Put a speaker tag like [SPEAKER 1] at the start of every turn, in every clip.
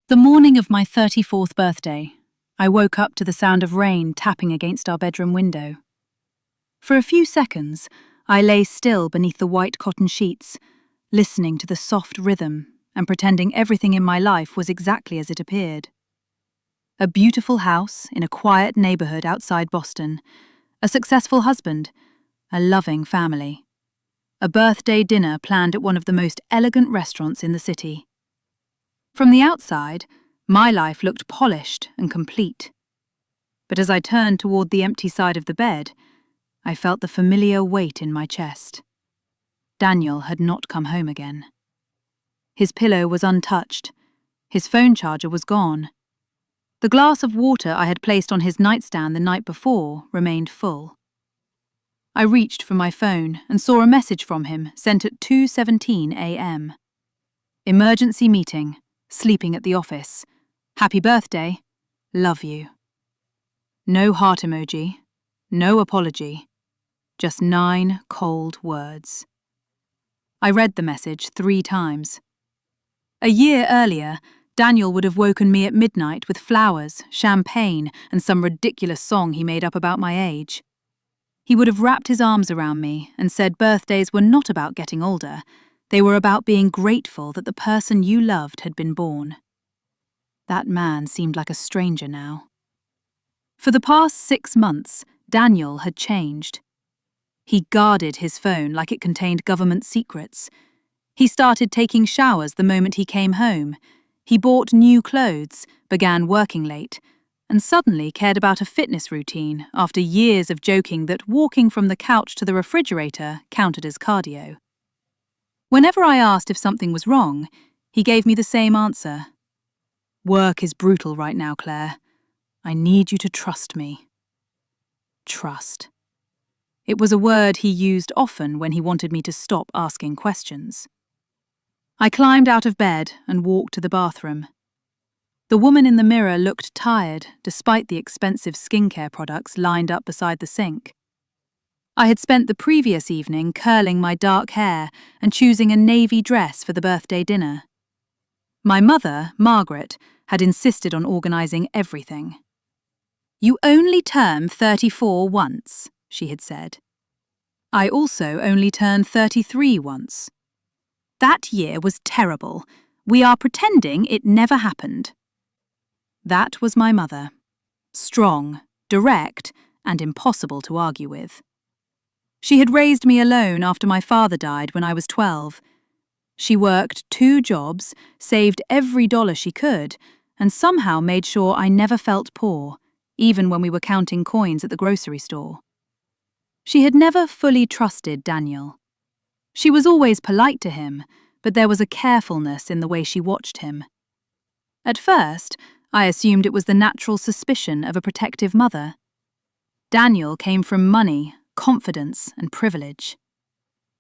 [SPEAKER 1] The morning of my 34th birthday, I woke up to the sound of rain tapping against our bedroom window. For a few seconds, I lay still beneath the white cotton sheets, listening to the soft rhythm and pretending everything in my life was exactly as it appeared. A beautiful house in a quiet neighborhood outside Boston, a successful husband, a loving family, a birthday dinner planned at one of the most elegant restaurants in the city. From the outside, my life looked polished and complete. But as I turned toward the empty side of the bed, I felt the familiar weight in my chest. Daniel had not come home again. His pillow was untouched. His phone charger was gone. The glass of water I had placed on his nightstand the night before remained full. I reached for my phone and saw a message from him sent at 2:17 a.m. Emergency meeting. Sleeping at the office. Happy birthday. Love you. No heart emoji. No apology. Just 9 cold words. I read the message 3 times. A year earlier, Daniel would have woken me at midnight with flowers, champagne, and some ridiculous song he made up about my age. He would have wrapped his arms around me and said birthdays were not about getting older. They were about being grateful that the person you loved had been born. That man seemed like a stranger now. For the past 6 months, Daniel had changed. He guarded his phone like it contained government secrets. He started taking showers the moment he came home. He bought new clothes, began working late, and suddenly cared about a fitness routine after years of joking that walking from the couch to the refrigerator counted as cardio. Whenever I asked if something was wrong, he gave me the same answer. Work is brutal right now, Claire. I need you to trust me. Trust. It was a word he used often when he wanted me to stop asking questions. I climbed out of bed and walked to the bathroom. The woman in the mirror looked tired despite the expensive skincare products lined up beside the sink. I had spent the previous evening curling my dark hair and choosing a navy dress for the birthday dinner. My mother, Margaret, had insisted on organising everything. You only turn 34 once, she had said. I also only turned 33 once. That year was terrible. We are pretending it never happened. That was my mother. Strong, direct, and impossible to argue with. She had raised me alone after my father died when I was 12. She worked 2 jobs, saved every dollar she could, and somehow made sure I never felt poor, even when we were counting coins at the grocery store. She had never fully trusted Daniel. She was always polite to him, but there was a carefulness in the way she watched him. At first, I assumed it was the natural suspicion of a protective mother. Daniel came from money, confidence, and privilege.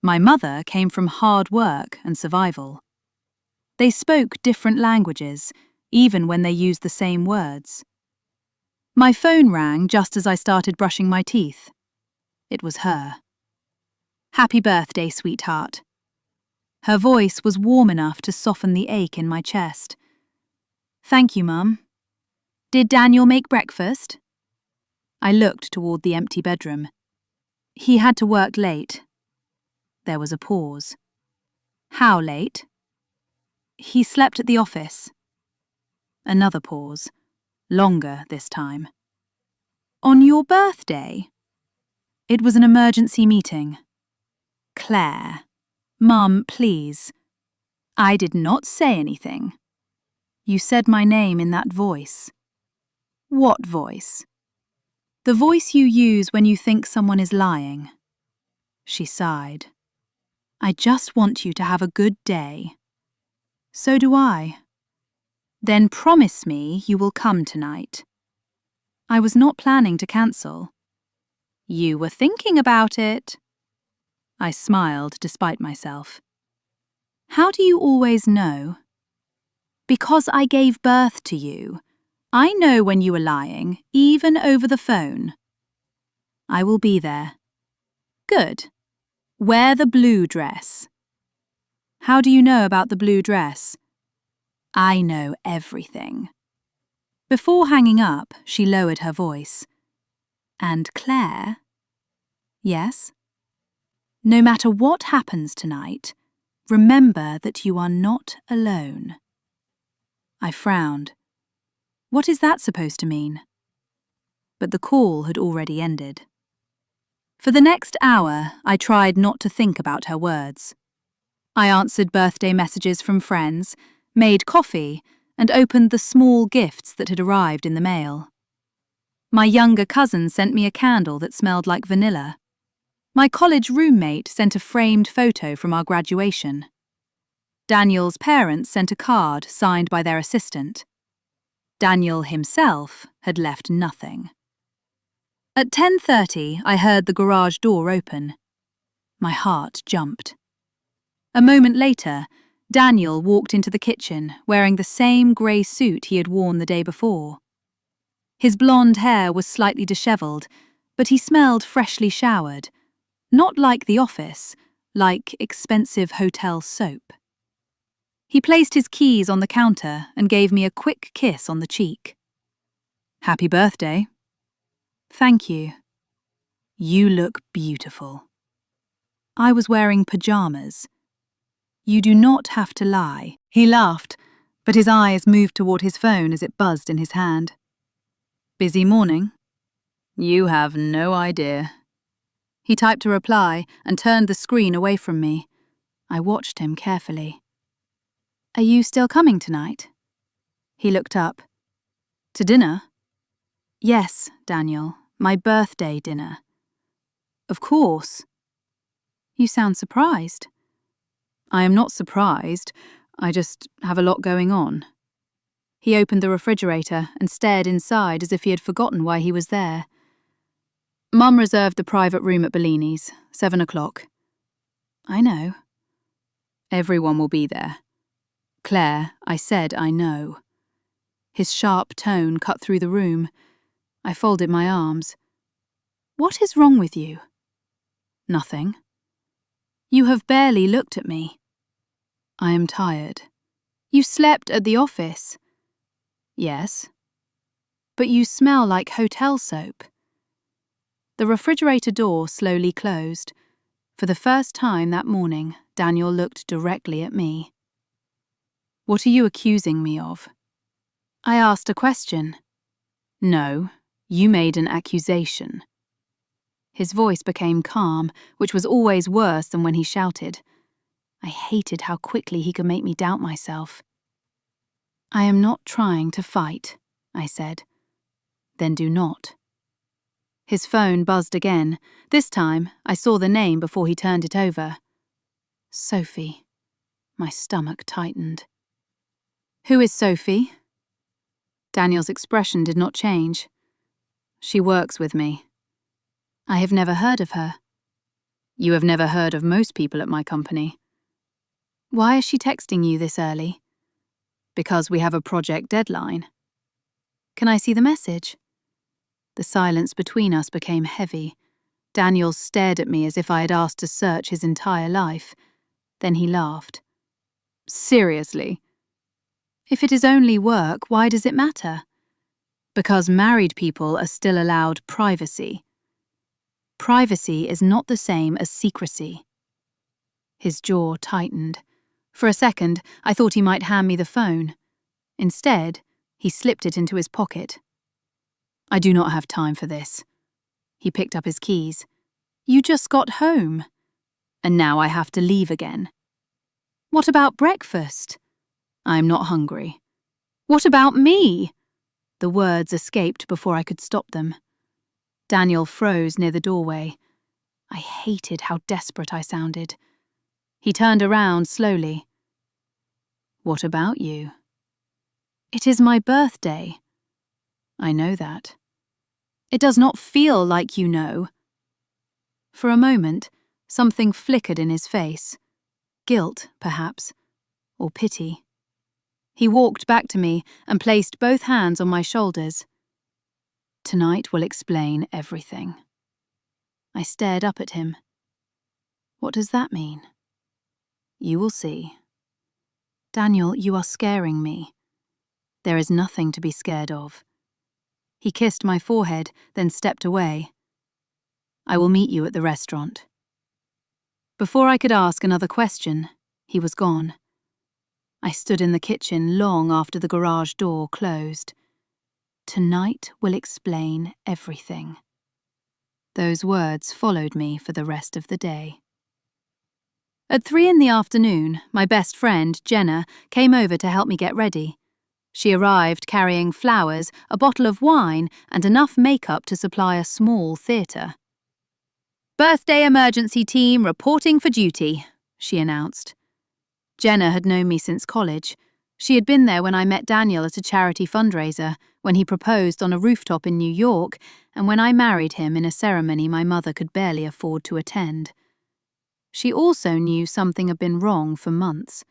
[SPEAKER 1] My mother came from hard work and survival. They spoke different languages, even when they used the same words. My phone rang just as I started brushing my teeth. It was her. Happy birthday, sweetheart. Her voice was warm enough to soften the ache in my chest. Thank you, Mum. Did Daniel make breakfast? I looked toward the empty bedroom. He had to work late. There was a pause. How late? He slept at the office. Another pause. Longer this time. On your birthday? It was an emergency meeting. Claire. Mum, please. I did not say anything. You said my name in that voice. What voice? The voice you use when you think someone is lying. She sighed. I just want you to have a good day. So do I. Then promise me you will come tonight. I was not planning to cancel. You were thinking about it. I smiled despite myself. How do you always know? Because I gave birth to you. I know when you are lying, even over the phone. I will be there. Good. Wear the blue dress. How do you know about the blue dress? I know everything. Before hanging up, she lowered her voice. And Claire? Yes? No matter what happens tonight, remember that you are not alone. I frowned. What is that supposed to mean? But the call had already ended. For the next hour, I tried not to think about her words. I answered birthday messages from friends, made coffee, and opened the small gifts that had arrived in the mail. My younger cousin sent me a candle that smelled like vanilla. My college roommate sent a framed photo from our graduation. Daniel's parents sent a card signed by their assistant. Daniel himself had left nothing. At 10:30, I heard the garage door open. My heart jumped. A moment later, Daniel walked into the kitchen wearing the same grey suit he had worn the day before. His blonde hair was slightly dishevelled, but he smelled freshly showered, not like the office, like expensive hotel soap. He placed his keys on the counter and gave me a quick kiss on the cheek. Happy birthday. Thank you. You look beautiful. I was wearing pajamas. You do not have to lie. He laughed, but his eyes moved toward his phone as it buzzed in his hand. Busy morning? You have no idea. He typed a reply and turned the screen away from me. I watched him carefully. Are you still coming tonight? He looked up. To dinner? Yes, Daniel, my birthday dinner. Of course. You sound surprised. I am not surprised. I just have a lot going on. He opened the refrigerator and stared inside as if he had forgotten why he was there. Mum reserved the private room at Bellini's, 7 o'clock. I know. Everyone will be there. Claire, I said I know. His sharp tone cut through the room. I folded my arms. What is wrong with you? Nothing. You have barely looked at me. I am tired. You slept at the office. Yes. But you smell like hotel soap. The refrigerator door slowly closed. For the first time that morning, Daniel looked directly at me. What are you accusing me of? I asked a question. No, you made an accusation. His voice became calm, which was always worse than when he shouted. I hated how quickly he could make me doubt myself. I am not trying to fight, I said. Then do not. His phone buzzed again. This time, I saw the name before he turned it over. Sophie. My stomach tightened. Who is Sophie? Daniel's expression did not change. She works with me. I have never heard of her. You have never heard of most people at my company. Why is she texting you this early? Because we have a project deadline. Can I see the message? The silence between us became heavy. Daniel stared at me as if I had asked to search his entire life. Then he laughed. Seriously? If it is only work, why does it matter? Because married people are still allowed privacy. Privacy is not the same as secrecy. His jaw tightened. For a second, I thought he might hand me the phone. Instead, he slipped it into his pocket. I do not have time for this. He picked up his keys. You just got home. And now I have to leave again. What about breakfast? I'm not hungry. What about me? The words escaped before I could stop them. Daniel froze near the doorway. I hated how desperate I sounded. He turned around slowly. What about you? It is my birthday. I know that. It does not feel like you know. For a moment, something flickered in his face. Guilt, perhaps, or pity. He walked back to me and placed both hands on my shoulders. Tonight will explain everything. I stared up at him. What does that mean? You will see. Daniel, you are scaring me. There is nothing to be scared of. He kissed my forehead, then stepped away. I will meet you at the restaurant. Before I could ask another question, he was gone. I stood in the kitchen long after the garage door closed. Tonight will explain everything. Those words followed me for the rest of the day. At 3 in the afternoon, my best friend, Jenna, came over to help me get ready. She arrived carrying flowers, a bottle of wine, and enough makeup to supply a small theatre. "Birthday emergency team reporting for duty," she announced. Jenna had known me since college. She had been there when I met Daniel at a charity fundraiser, when he proposed on a rooftop in New York, and when I married him in a ceremony my mother could barely afford to attend. She also knew something had been wrong for months.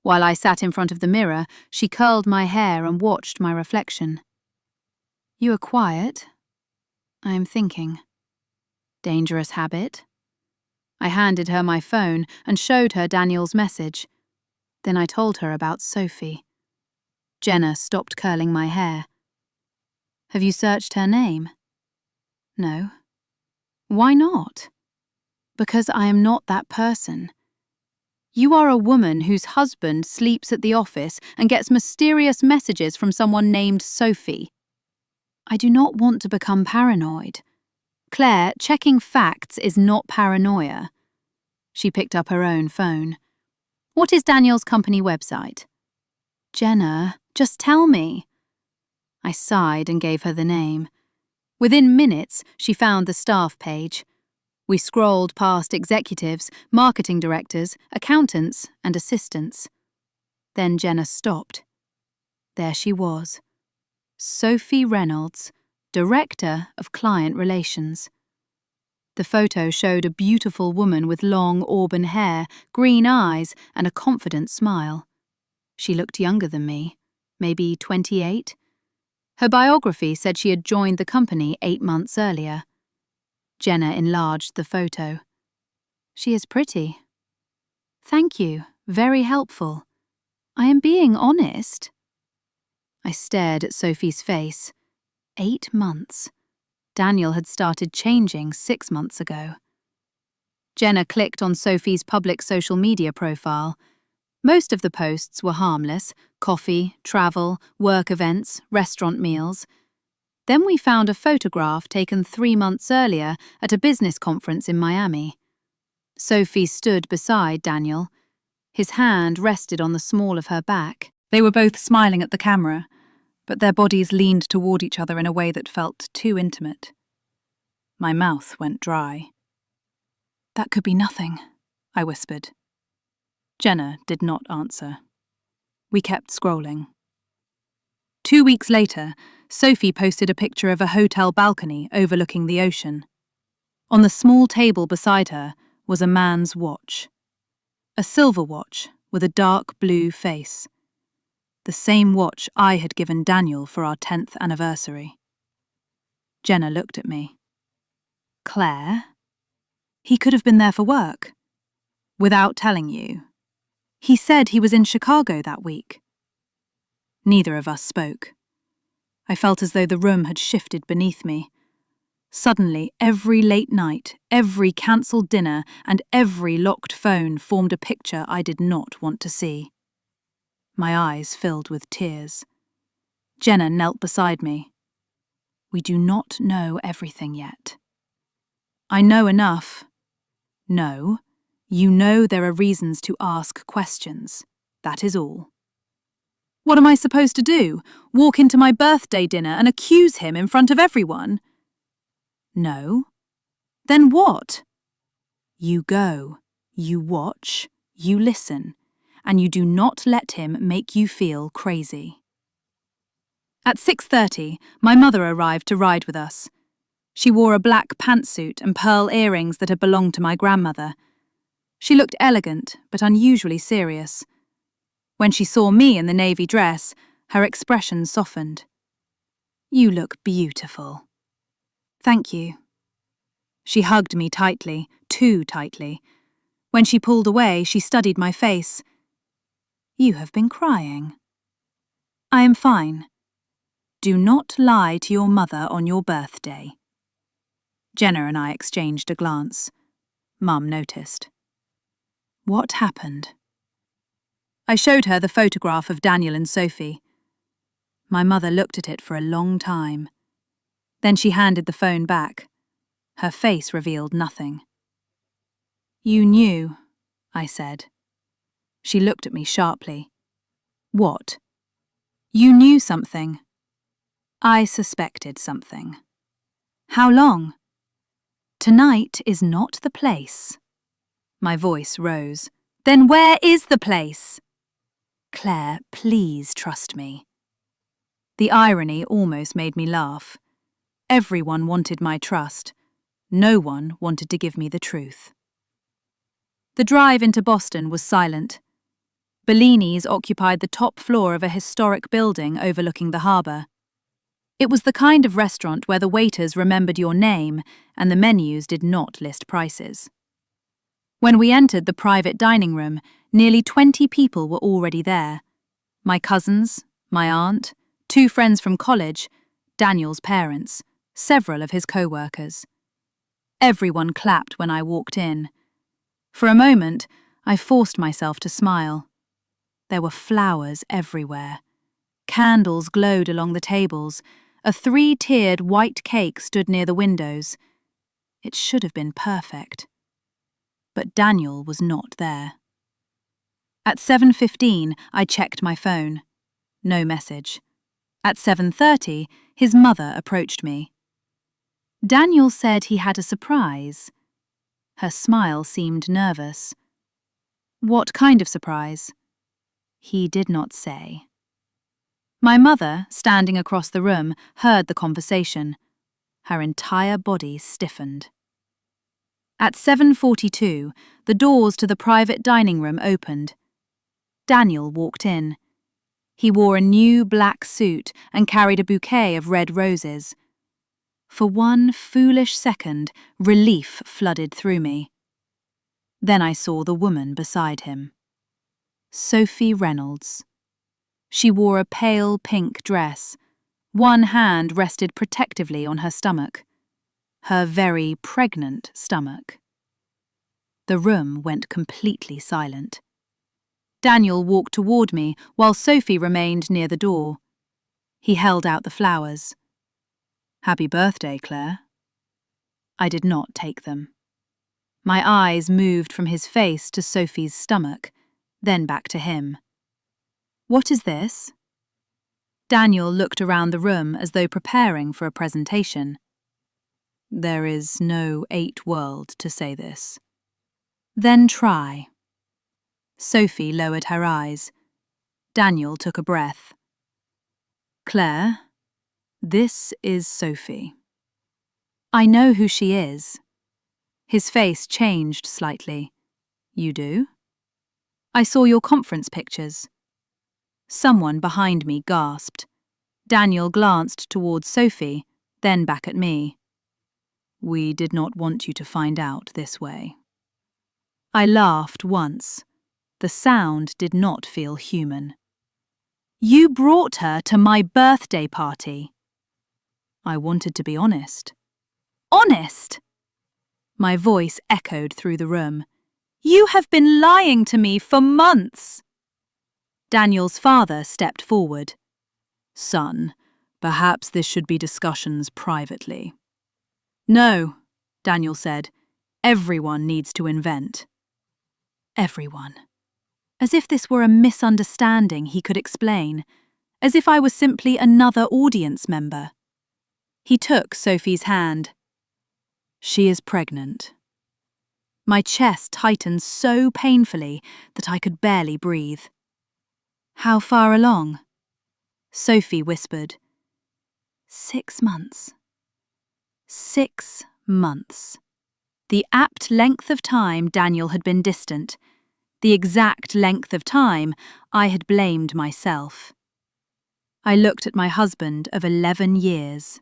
[SPEAKER 1] While I sat in front of the mirror, she curled my hair and watched my reflection. "You are quiet." "I am thinking." "Dangerous habit?" I handed her my phone and showed her Daniel's message. Then I told her about Sophie. Jenna stopped curling my hair. "Have you searched her name?" "No." "Why not?" "Because I am not that person. You are a woman whose husband sleeps at the office and gets mysterious messages from someone named Sophie. I do not want to become paranoid. Claire, checking facts is not paranoia." She picked up her own phone. "What is Daniel's company website?" "Jenna, just tell me." I sighed and gave her the name. Within minutes, she found the staff page. We scrolled past executives, marketing directors, accountants, and assistants. Then Jenna stopped. There she was. Sophie Reynolds, Director of Client Relations. The photo showed a beautiful woman with long auburn hair, green eyes, and a confident smile. She looked younger than me, maybe 28. Her biography said she had joined the company 8 months earlier. Jenna enlarged the photo. "She is pretty." "Thank you, very helpful. I am being honest." I stared at Sophie's face. 8 months. Daniel had started changing 6 months ago. Jenna clicked on Sophie's public social media profile. Most of the posts were harmless: coffee, travel, work events, restaurant meals. Then we found a photograph taken 3 months earlier at a business conference in Miami. Sophie stood beside Daniel. His hand rested on the small of her back. They were both smiling at the camera, but their bodies leaned toward each other in a way that felt too intimate. My mouth went dry. "That could be nothing," I whispered. Jenna did not answer. We kept scrolling. 2 weeks later, Sophie posted a picture of a hotel balcony overlooking the ocean. On the small table beside her was a man's watch. A silver watch with a dark blue face. The same watch I had given Daniel for our 10th anniversary. Jenna looked at me. "Claire? He could have been there for work. Without telling you. He said he was in Chicago that week." Neither of us spoke. I felt as though the room had shifted beneath me. Suddenly, every late night, every cancelled dinner, and every locked phone formed a picture I did not want to see. My eyes filled with tears. Jenna knelt beside me. "We do not know everything yet." "I know enough." "No, you know there are reasons to ask questions. That is all." "What am I supposed to do? Walk into my birthday dinner and accuse him in front of everyone?" "No." "Then what?" "You go, you watch, you listen, and you do not let him make you feel crazy." At 6:30, my mother arrived to ride with us. She wore a black pantsuit and pearl earrings that had belonged to my grandmother. She looked elegant, but unusually serious. When she saw me in the navy dress, her expression softened. "You look beautiful." "Thank you." She hugged me tightly, too tightly. When she pulled away, she studied my face. You have been crying. I am fine. Do not lie to your mother on your birthday. Jenna and I exchanged a glance. Mum noticed. What happened? I showed her the photograph of Daniel and Sophie. My mother looked at it for a long time. Then she handed the phone back. Her face revealed nothing. You knew, I said. She looked at me sharply. What? You knew something. I suspected something. How long? Tonight is not the place. My voice rose. Then where is the place? Claire, please trust me. The irony almost made me laugh. Everyone wanted my trust. No one wanted to give me the truth. The drive into Boston was silent. Bellini's occupied the top floor of a historic building overlooking the harbour. It was the kind of restaurant where the waiters remembered your name and the menus did not list prices. When we entered the private dining room, nearly 20 people were already there. My cousins, my aunt, 2 friends from college, Daniel's parents, several of his co-workers. Everyone clapped when I walked in. For a moment, I forced myself to smile. There were flowers everywhere. Candles glowed along the tables. A 3-tiered white cake stood near the windows. It should have been perfect. But Daniel was not there. At 7:15, I checked my phone. No message. At 7:30, his mother approached me. Daniel said he had a surprise. Her smile seemed nervous. What kind of surprise? He did not say. My mother, standing across the room, heard the conversation. Her entire body stiffened. At 7:42, the doors to the private dining room opened. Daniel walked in. He wore a new black suit and carried a bouquet of red roses. For one foolish second, relief flooded through me. Then I saw the woman beside him. Sophie Reynolds. She wore a pale pink dress. One hand rested protectively on her stomach. Her very pregnant stomach. The room went completely silent. Daniel walked toward me while Sophie remained near the door. He held out the flowers. Happy birthday, Claire. I did not take them. My eyes moved from his face to Sophie's stomach, then back to him. What is this? Daniel looked around the room as though preparing for a presentation. There is no 8 world to say this. Then try. Sophie lowered her eyes. Daniel took a breath. Claire, this is Sophie. I know who she is. His face changed slightly. You do? I saw your conference pictures. Someone behind me gasped. Daniel glanced towards Sophie, then back at me. We did not want you to find out this way. I laughed once. The sound did not feel human. You brought her to my birthday party. I wanted to be honest. Honest? My voice echoed through the room. You have been lying to me for months. Daniel's father stepped forward. Son, perhaps this should be discussions privately. No, Daniel said. Everyone needs to invent. Everyone. As if this were a misunderstanding he could explain. As if I was simply another audience member. He took Sophie's hand. She is pregnant. My chest tightened so painfully that I could barely breathe. How far along? Sophie whispered. 6 months. 6 months. The apt length of time Daniel had been distant. The exact length of time I had blamed myself. I looked at my husband of 11 years.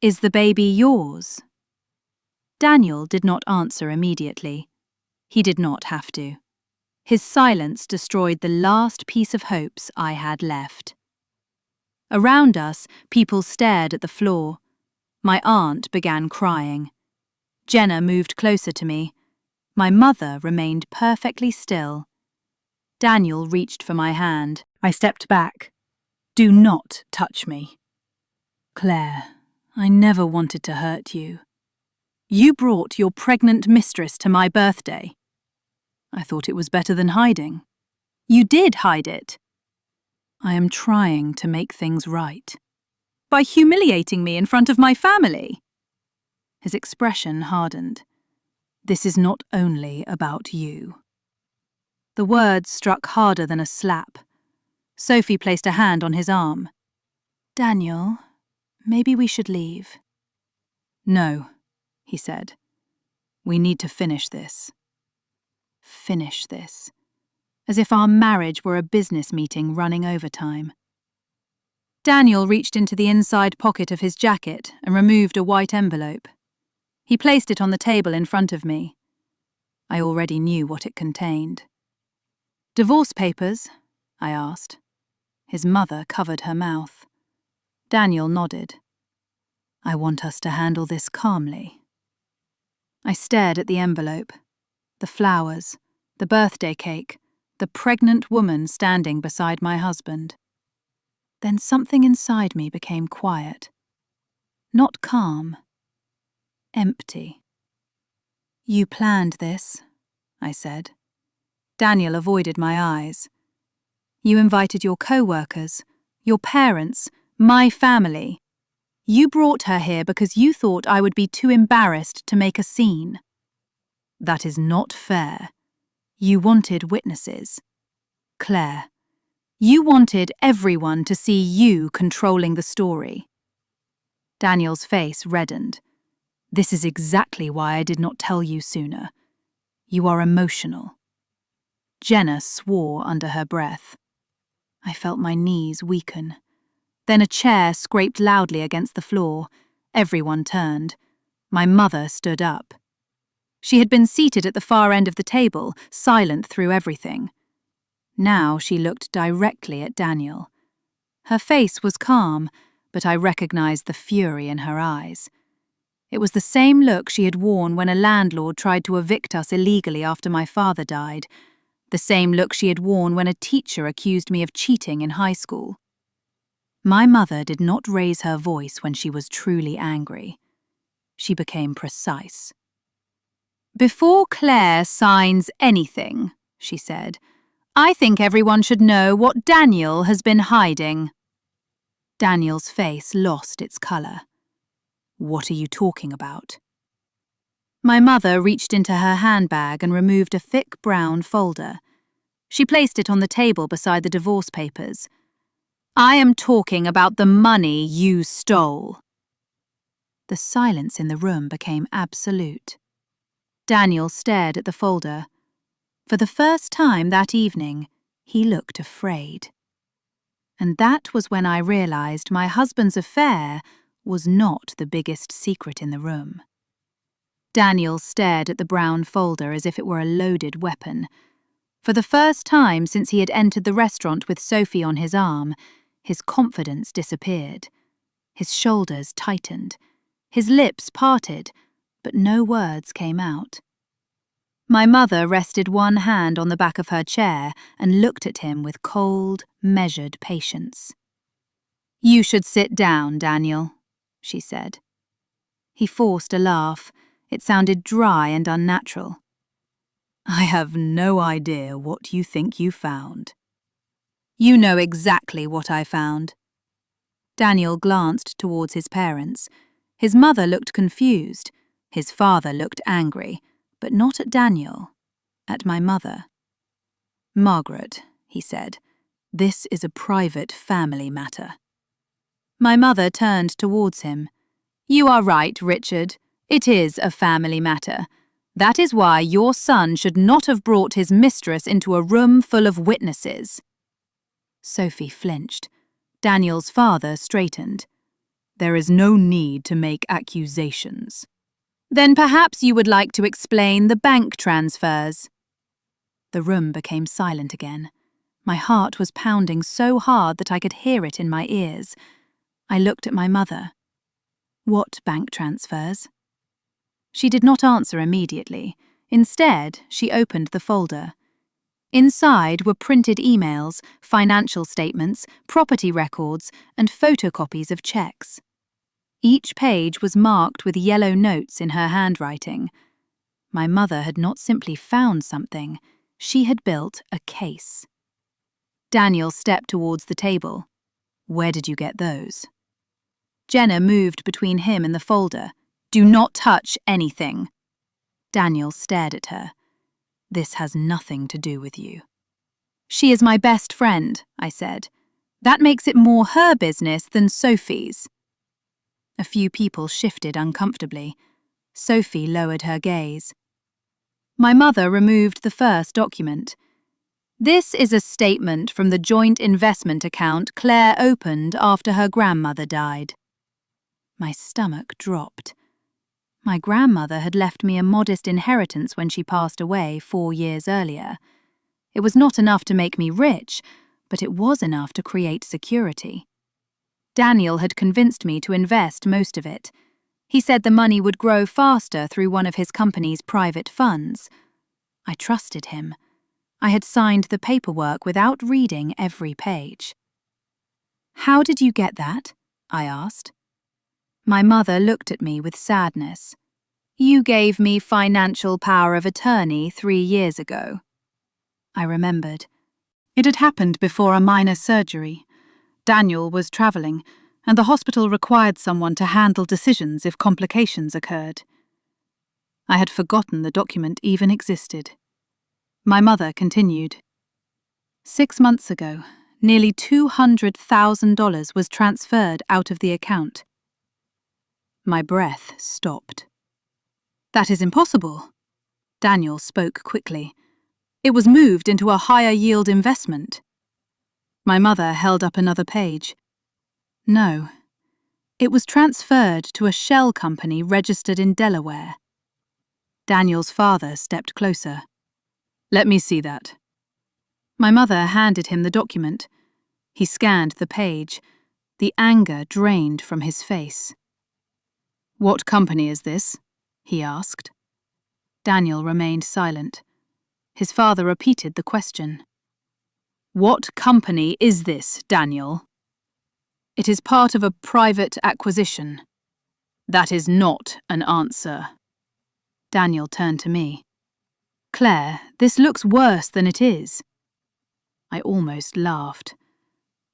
[SPEAKER 1] Is the baby yours? Daniel did not answer immediately. He did not have to. His silence destroyed the last piece of hopes I had left. Around us, people stared at the floor. My aunt began crying. Jenna moved closer to me. My mother remained perfectly still. Daniel reached for my hand. I stepped back. "Do not touch me." "Claire, I never wanted to hurt you. You brought your pregnant mistress to my birthday. I thought it was better than hiding. You did hide it. I am trying to make things right." "By humiliating me in front of my family?" His expression hardened. "This is not only about you." The words struck harder than a slap. Sophie placed a hand on his arm. "Daniel, maybe we should leave." "No," he said. "We need to finish this." Finish this. As if our marriage were a business meeting running overtime. Daniel reached into the inside pocket of his jacket and removed a white envelope. He placed it on the table in front of me. I already knew what it contained. "Divorce papers?" I asked. His mother covered her mouth. Daniel nodded. "I want us to handle this calmly." I stared at the envelope. The flowers, the birthday cake, the pregnant woman standing beside my husband. Then something inside me became quiet. Not calm. Empty. "You planned this," I said. Daniel avoided my eyes. "You invited your co-workers, your parents, my family. You brought her here because you thought I would be too embarrassed to make a scene." "That is not fair. You wanted witnesses. Claire, you wanted everyone to see you controlling the story." Daniel's face reddened. "This is exactly why I did not tell you sooner. You are emotional." Jenna swore under her breath. I felt my knees weaken. Then a chair scraped loudly against the floor. Everyone turned. My mother stood up. She had been seated at the far end of the table, silent through everything. Now she looked directly at Daniel. Her face was calm, but I recognized the fury in her eyes. It was the same look she had worn when a landlord tried to evict us illegally after my father died, the same look she had worn when a teacher accused me of cheating in high school. My mother did not raise her voice when she was truly angry. She became precise. "Before Claire signs anything," she said, "I think everyone should know what Daniel has been hiding." Daniel's face lost its colour. "What are you talking about?" My mother reached into her handbag and removed a thick brown folder. She placed it on the table beside the divorce papers. "I am talking about the money you stole." The silence in the room became absolute. Daniel stared at the folder. For the first time that evening, he looked afraid. And that was when I realized my husband's affair was not the biggest secret in the room. Daniel stared at the brown folder as if it were a loaded weapon. For the first time since he had entered the restaurant with Sophie on his arm, his confidence disappeared. His shoulders tightened. His lips parted, but no words came out. My mother rested one hand on the back of her chair and looked at him with cold, measured patience. "You should sit down, Daniel," she said. He forced a laugh. It sounded dry and unnatural. "I have no idea what you think you found." "You know exactly what I found." Daniel glanced towards his parents. His mother looked confused. His father looked angry, but not at Daniel, at my mother. "Margaret," he said, "this is a private family matter." My mother turned towards him. "You are right, Richard. It is a family matter. That is why your son should not have brought his mistress into a room full of witnesses." Sophie flinched. Daniel's father straightened. "There is no need to make accusations." "Then perhaps you would like to explain the bank transfers." The room became silent again. My heart was pounding so hard that I could hear it in my ears. I looked at my mother. What bank transfers? She did not answer immediately. Instead, she opened the folder. Inside were printed emails, financial statements, property records, and photocopies of checks. Each page was marked with yellow notes in her handwriting. My mother had not simply found something, she had built a case. Daniel stepped towards the table. Where did you get those? Jenna moved between him and the folder. Do not touch anything. Daniel stared at her. This has nothing to do with you. She is my best friend, I said. That makes it more her business than Sophie's. A few people shifted uncomfortably. Sophie lowered her gaze. My mother removed the first document. This is a statement from the joint investment account Claire opened after her grandmother died. My stomach dropped. My grandmother had left me a modest inheritance when she passed away 4 years earlier. It was not enough to make me rich, but it was enough to create security. Daniel had convinced me to invest most of it. He said the money would grow faster through one of his company's private funds. I trusted him. I had signed the paperwork without reading every page. How did you get that? I asked. My mother looked at me with sadness. You gave me financial power of attorney 3 years ago. I remembered. It had happened before a minor surgery. Daniel was travelling, and the hospital required someone to handle decisions if complications occurred. I had forgotten the document even existed. My mother continued. 6 months ago, nearly $200,000 was transferred out of the account. My breath stopped. That is impossible. Daniel spoke quickly. It was moved into a higher yield investment. My mother held up another page. No, it was transferred to a shell company registered in Delaware. Daniel's father stepped closer. Let me see that. My mother handed him the document. He scanned the page. The anger drained from his face. What company is this? He asked. Daniel remained silent. His father repeated the question. What company is this, Daniel? It is part of a private acquisition. That is not an answer. Daniel turned to me. Claire, this looks worse than it is. I almost laughed.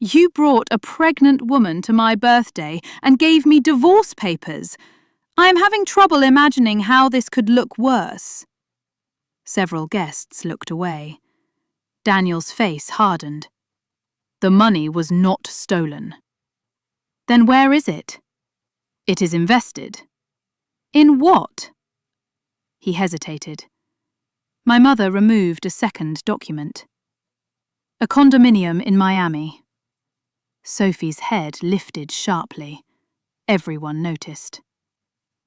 [SPEAKER 1] You brought a pregnant woman to my birthday and gave me divorce papers. I am having trouble imagining how this could look worse. Several guests looked away. Daniel's face hardened. The money was not stolen. Then where is it? It is invested. In what? He hesitated. My mother removed a second document. A condominium in Miami. Sophie's head lifted sharply. Everyone noticed.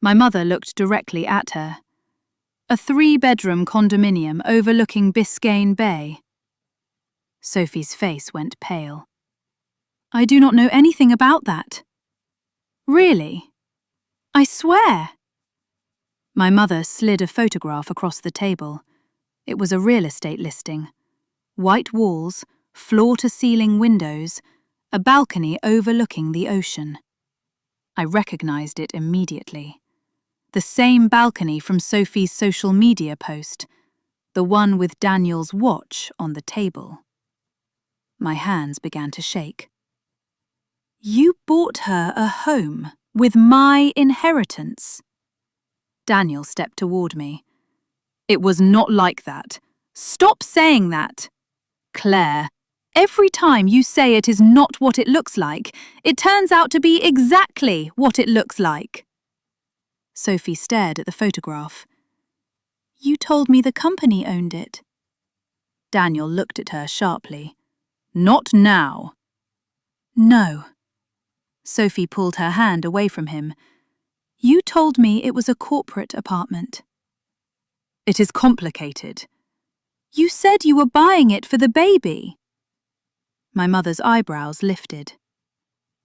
[SPEAKER 1] My mother looked directly at her. A 3-bedroom condominium overlooking Biscayne Bay. Sophie's face went pale. I do not know anything about that. Really? I swear. My mother slid a photograph across the table. It was a real estate listing. White walls, floor-to-ceiling windows, a balcony overlooking the ocean. I recognized it immediately. The same balcony from Sophie's social media post, the one with Daniel's watch on the table. My hands began to shake. You bought her a home with my inheritance. Daniel stepped toward me. It was not like that. Stop saying that. Claire, every time you say it is not what it looks like, it turns out to be exactly what it looks like. Sophie stared at the photograph. You told me the company owned it. Daniel looked at her sharply. Not now. No. Sophie pulled her hand away from him. You told me it was a corporate apartment. It is complicated. You said you were buying it for the baby. My mother's eyebrows lifted.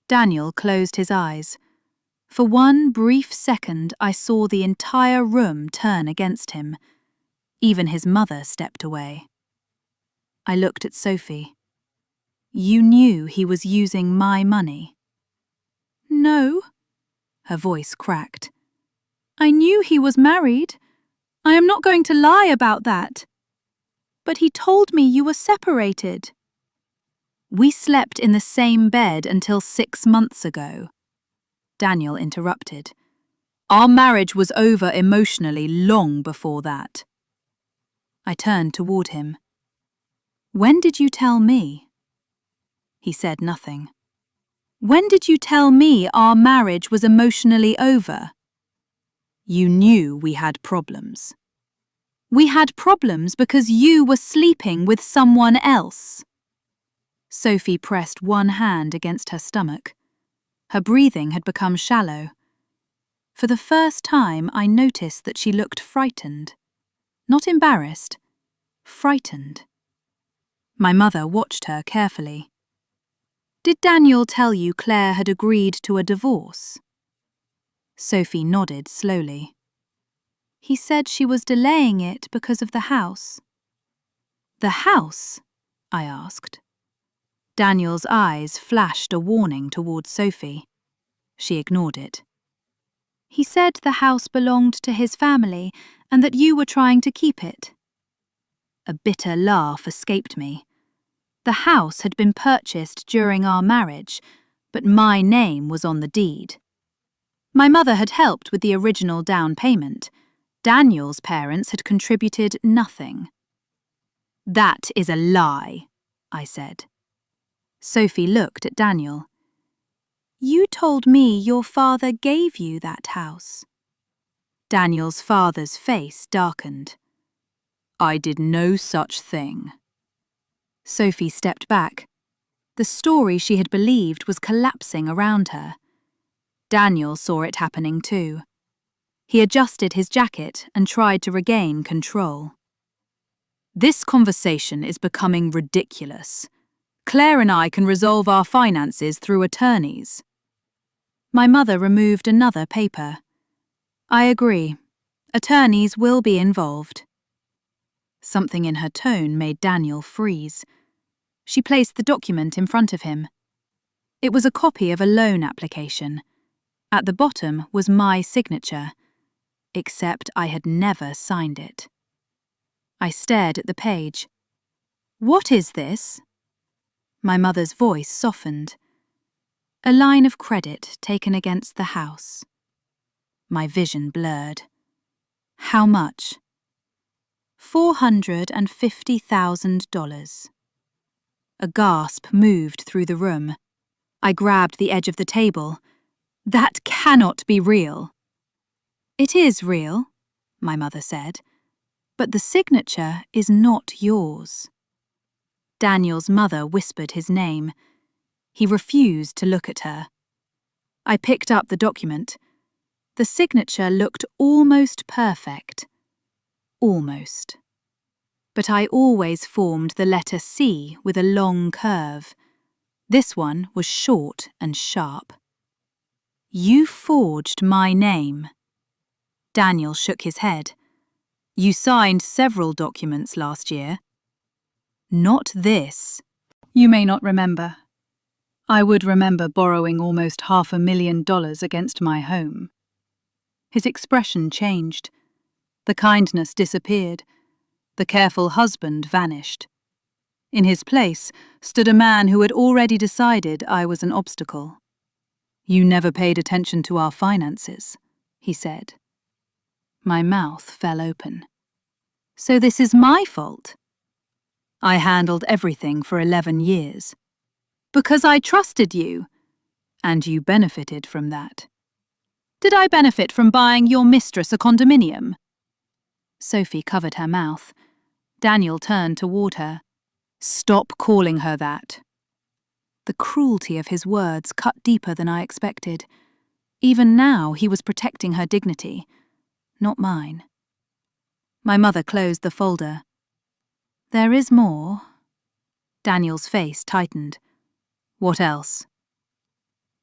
[SPEAKER 1] Daniel closed his eyes. For one brief second, I saw the entire room turn against him. Even his mother stepped away. I looked at Sophie. You knew he was using my money. No. Her voice cracked. I knew he was married. I am not going to lie about that. But he told me you were separated. We slept in the same bed until 6 months ago. Daniel interrupted. Our marriage was over emotionally long before that. I turned toward him. When did you tell me? He said nothing. When did you tell me our marriage was emotionally over? You knew we had problems. We had problems because you were sleeping with someone else. Sophie pressed one hand against her stomach. Her breathing had become shallow. For the first time, I noticed that she looked frightened. Not embarrassed, frightened. My mother watched her carefully. Did Daniel tell you Claire had agreed to a divorce? Sophie nodded slowly. He said she was delaying it because of the house. The house? I asked. Daniel's eyes flashed a warning towards Sophie. She ignored it. He said the house belonged to his family and that you were trying to keep it. A bitter laugh escaped me. The house had been purchased during our marriage, but my name was on the deed. My mother had helped with the original down payment. Daniel's parents had contributed nothing. That is a lie, I said. Sophie looked at Daniel. You told me your father gave you that house. Daniel's father's face darkened. I did no such thing. Sophie stepped back. The story she had believed was collapsing around her. Daniel saw it happening too. He adjusted his jacket and tried to regain control. This conversation is becoming ridiculous. Claire and I can resolve our finances through attorneys. My mother removed another paper. I agree. Attorneys will be involved. Something in her tone made Daniel freeze. She placed the document in front of him. It was a copy of a loan application. At the bottom was my signature, except I had never signed it. I stared at the page. What is this? My mother's voice softened. A line of credit taken against the house. My vision blurred. How much? $450,000. A gasp moved through the room. I grabbed the edge of the table. That cannot be real. It is real, my mother said, but the signature is not yours. Daniel's mother whispered his name. He refused to look at her. I picked up the document. The signature looked almost perfect. Almost. But I always formed the letter C with a long curve. This one was short and sharp. You forged my name. Daniel shook his head. You signed several documents last year. Not this. You may not remember. I would remember borrowing almost $500,000 against my home. His expression changed. The kindness disappeared. The careful husband vanished. In his place stood a man who had already decided I was an obstacle. You never paid attention to our finances, he said. My mouth fell open. So this is my fault? I handled everything for 11 years. Because I trusted you, and you benefited from that. Did I benefit from buying your mistress a condominium? Sophie covered her mouth. Daniel turned toward her. Stop calling her that. The cruelty of his words cut deeper than I expected. Even now he was protecting her dignity, not mine. My mother closed the folder. There is more. Daniel's face tightened. What else?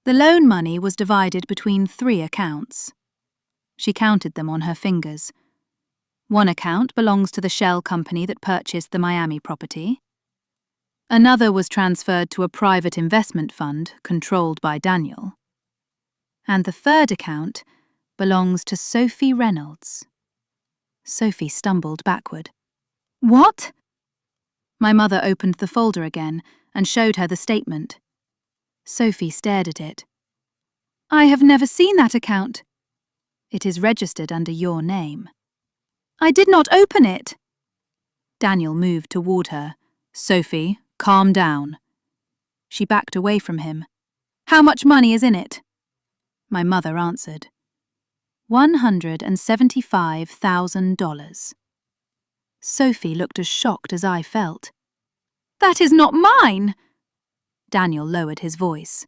[SPEAKER 1] The loan money was divided between 3 accounts. She counted them on her fingers. One account belongs to the shell company that purchased the Miami property. Another was transferred to a private investment fund controlled by Daniel. And the third account belongs to Sophie Reynolds. Sophie stumbled backward. What? My mother opened the folder again and showed her the statement. Sophie stared at it. I have never seen that account. It is registered under your name. I did not open it. Daniel moved toward her. Sophie, calm down. She backed away from him. How much money is in it? My mother answered. $175,000. Sophie looked as shocked as I felt. That is not mine! Daniel lowered his voice.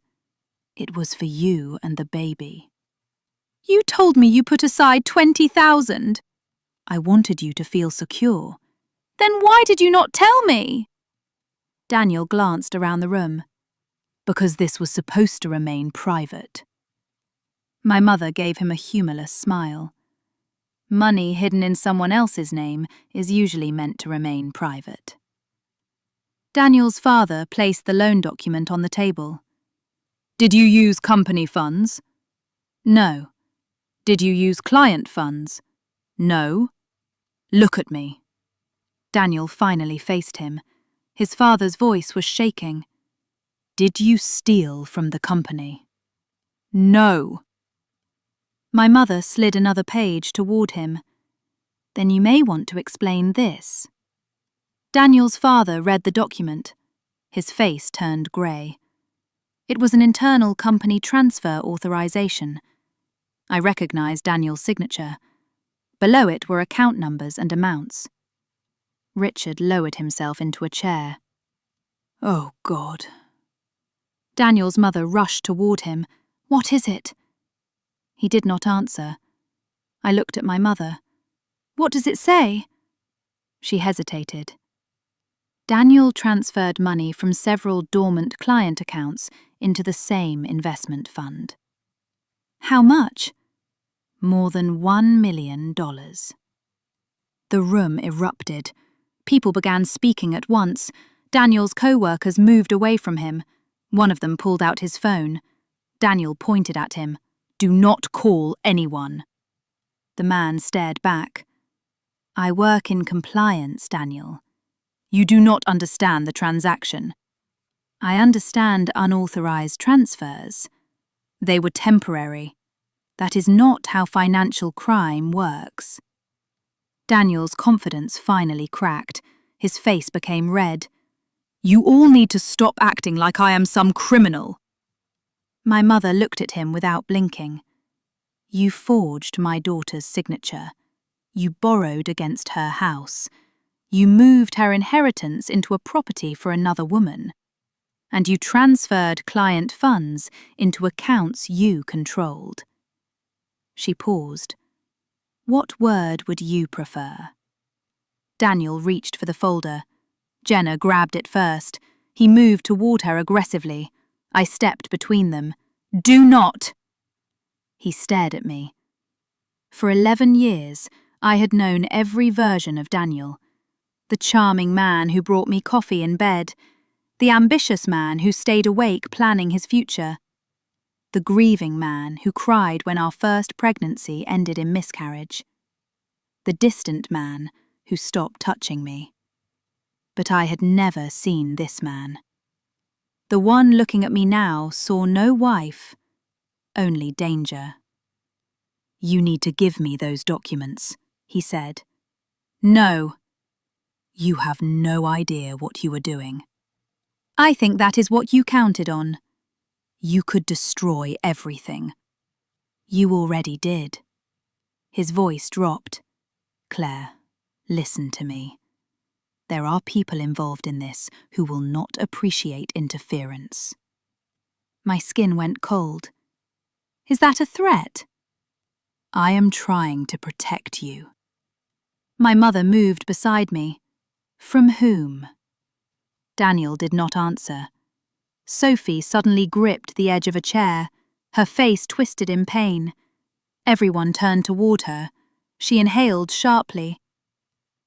[SPEAKER 1] It was for you and the baby. You told me you put aside $20,000. I wanted you to feel secure. Then why did you not tell me? Daniel glanced around the room. Because this was supposed to remain private. My mother gave him a humorless smile. Money hidden in someone else's name is usually meant to remain private. Daniel's father placed the loan document on the table. Did you use company funds? No. Did you use client funds? No. Look at me. Daniel finally faced him. His father's voice was shaking. Did you steal from the company? No. My mother slid another page toward him. Then you may want to explain this. Daniel's father read the document. His face turned grey. It was an internal company transfer authorization. I recognized Daniel's signature. Below it were account numbers and amounts. Richard lowered himself into a chair. Oh, God. Daniel's mother rushed toward him. What is it? He did not answer. I looked at my mother. What does it say? She hesitated. Daniel transferred money from several dormant client accounts into the same investment fund. How much? More than $1 million. The room erupted. People began speaking at once. Daniel's co-workers moved away from him. One of them pulled out his phone. Daniel pointed at him. Do not call anyone. The man stared back. I work in compliance, Daniel. You do not understand the transaction. I understand unauthorized transfers. They were temporary. That is not how financial crime works. Daniel's confidence finally cracked. His face became red. You all need to stop acting like I am some criminal. My mother looked at him without blinking. You forged my daughter's signature. You borrowed against her house. You moved her inheritance into a property for another woman. And you transferred client funds into accounts you controlled. She paused. What word would you prefer? Daniel reached for the folder. Jenna grabbed it first. He moved toward her aggressively. I stepped between them. Do not! He stared at me. For 11 years, I had known every version of Daniel. The charming man who brought me coffee in bed. The ambitious man who stayed awake planning his future. The grieving man who cried when our first pregnancy ended in miscarriage. The distant man who stopped touching me. But I had never seen this man. The one looking at me now saw no wife, only danger. You need to give me those documents, he said. No. You have no idea what you are doing. I think that is what you counted on. You could destroy everything. You already did. His voice dropped. Claire, listen to me. There are people involved in this who will not appreciate interference. My skin went cold. Is that a threat? I am trying to protect you. My mother moved beside me. From whom? Daniel did not answer. Sophie suddenly gripped the edge of a chair, her face twisted in pain. Everyone turned toward her. She inhaled sharply.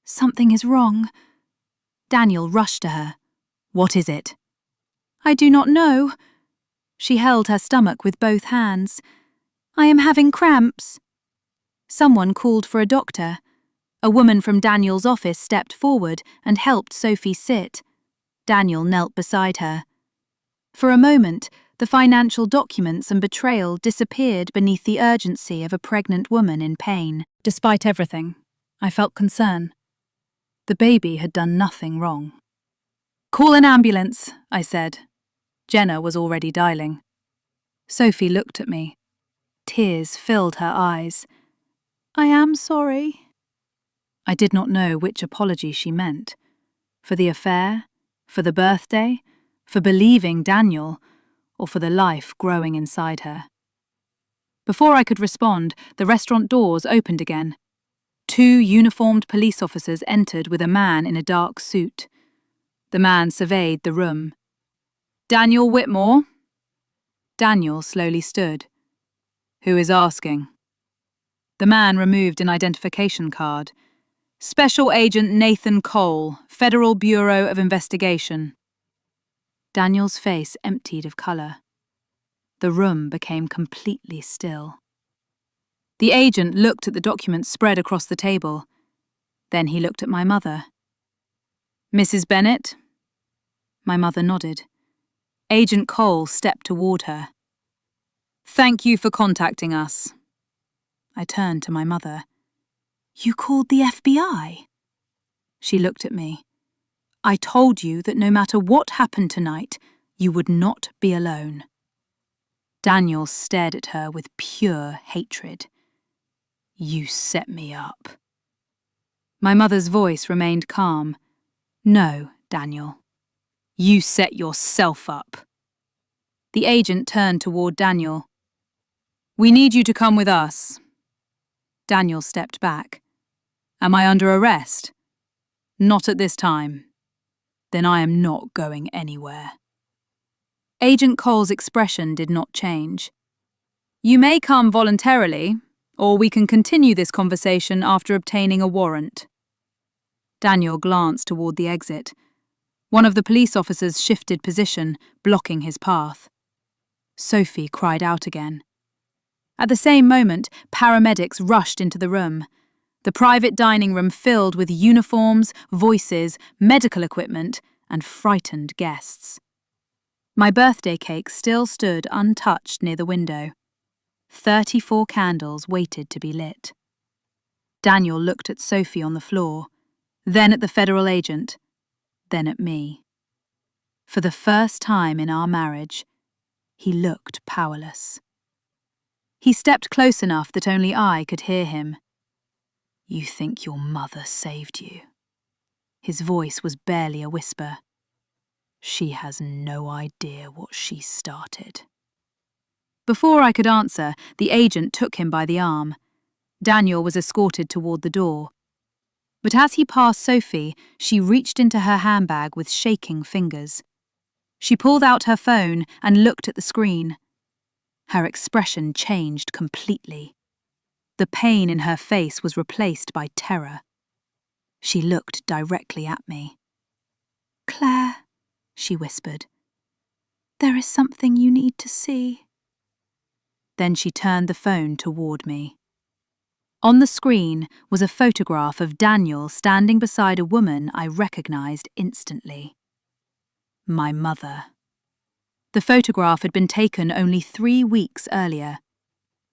[SPEAKER 1] Something is wrong. Daniel rushed to her. What is it? I do not know. She held her stomach with both hands. I am having cramps. Someone called for a doctor. A woman from Daniel's office stepped forward and helped Sophie sit. Daniel knelt beside her. For a moment, the financial documents and betrayal disappeared beneath the urgency of a pregnant woman in pain. Despite everything, I felt concern. The baby had done nothing wrong. Call an ambulance, I said. Jenna was already dialing. Sophie looked at me. Tears filled her eyes. I am sorry. I did not know which apology she meant. For the affair, for the birthday, for believing Daniel, or for the life growing inside her. Before I could respond, the restaurant doors opened again. 2 uniformed police officers entered with a man in a dark suit. The man surveyed the room. Daniel Whitmore? Daniel slowly stood. Who is asking? The man removed an identification card. Special Agent Nathan Cole, Federal Bureau of Investigation. Daniel's face emptied of colour. The room became completely still. The agent looked at the documents spread across the table. Then he looked at my mother. Mrs. Bennett? My mother nodded. Agent Cole stepped toward her. Thank you for contacting us. I turned to my mother. You called the FBI? She looked at me. I told you that no matter what happened tonight, you would not be alone. Daniel stared at her with pure hatred. You set me up. My mother's voice remained calm. No, Daniel. You set yourself up. The agent turned toward Daniel. We need you to come with us. Daniel stepped back. Am I under arrest? Not at this time. Then I am not going anywhere. Agent Cole's expression did not change. You may come voluntarily, or we can continue this conversation after obtaining a warrant. Daniel glanced toward the exit. One of the police officers shifted position, blocking his path. Sophie cried out again. At the same moment, paramedics rushed into the room. The private dining room filled with uniforms, voices, medical equipment, and frightened guests. My birthday cake still stood untouched near the window. 34 candles waited to be lit. Daniel looked at Sophie on the floor, then at the federal agent, then at me. For the first time in our marriage, he looked powerless. He stepped close enough that only I could hear him. You think your mother saved you? His voice was barely a whisper. She has no idea what she started. Before I could answer, the agent took him by the arm. Daniel was escorted toward the door. But as he passed Sophie, she reached into her handbag with shaking fingers. She pulled out her phone and looked at the screen. Her expression changed completely. The pain in her face was replaced by terror. She looked directly at me. Claire, she whispered, there is something you need to see. Then she turned the phone toward me. On the screen was a photograph of Daniel standing beside a woman I recognized instantly. My mother. The photograph had been taken only 3 weeks earlier,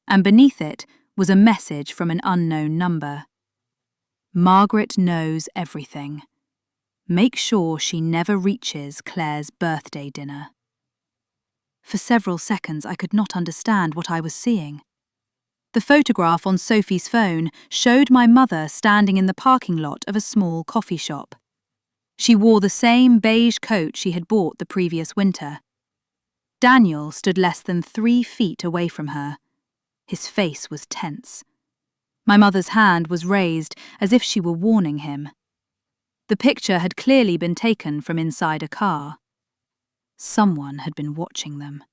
[SPEAKER 1] and beneath it was a message from an unknown number. Margaret knows everything. Make sure she never reaches Claire's birthday dinner. For several seconds I could not understand what I was seeing. The photograph on Sophie's phone showed my mother standing in the parking lot of a small coffee shop. She wore the same beige coat she had bought the previous winter. Daniel stood less than 3 feet away from her. His face was tense. My mother's hand was raised as if she were warning him. The picture had clearly been taken from inside a car. Someone had been watching them.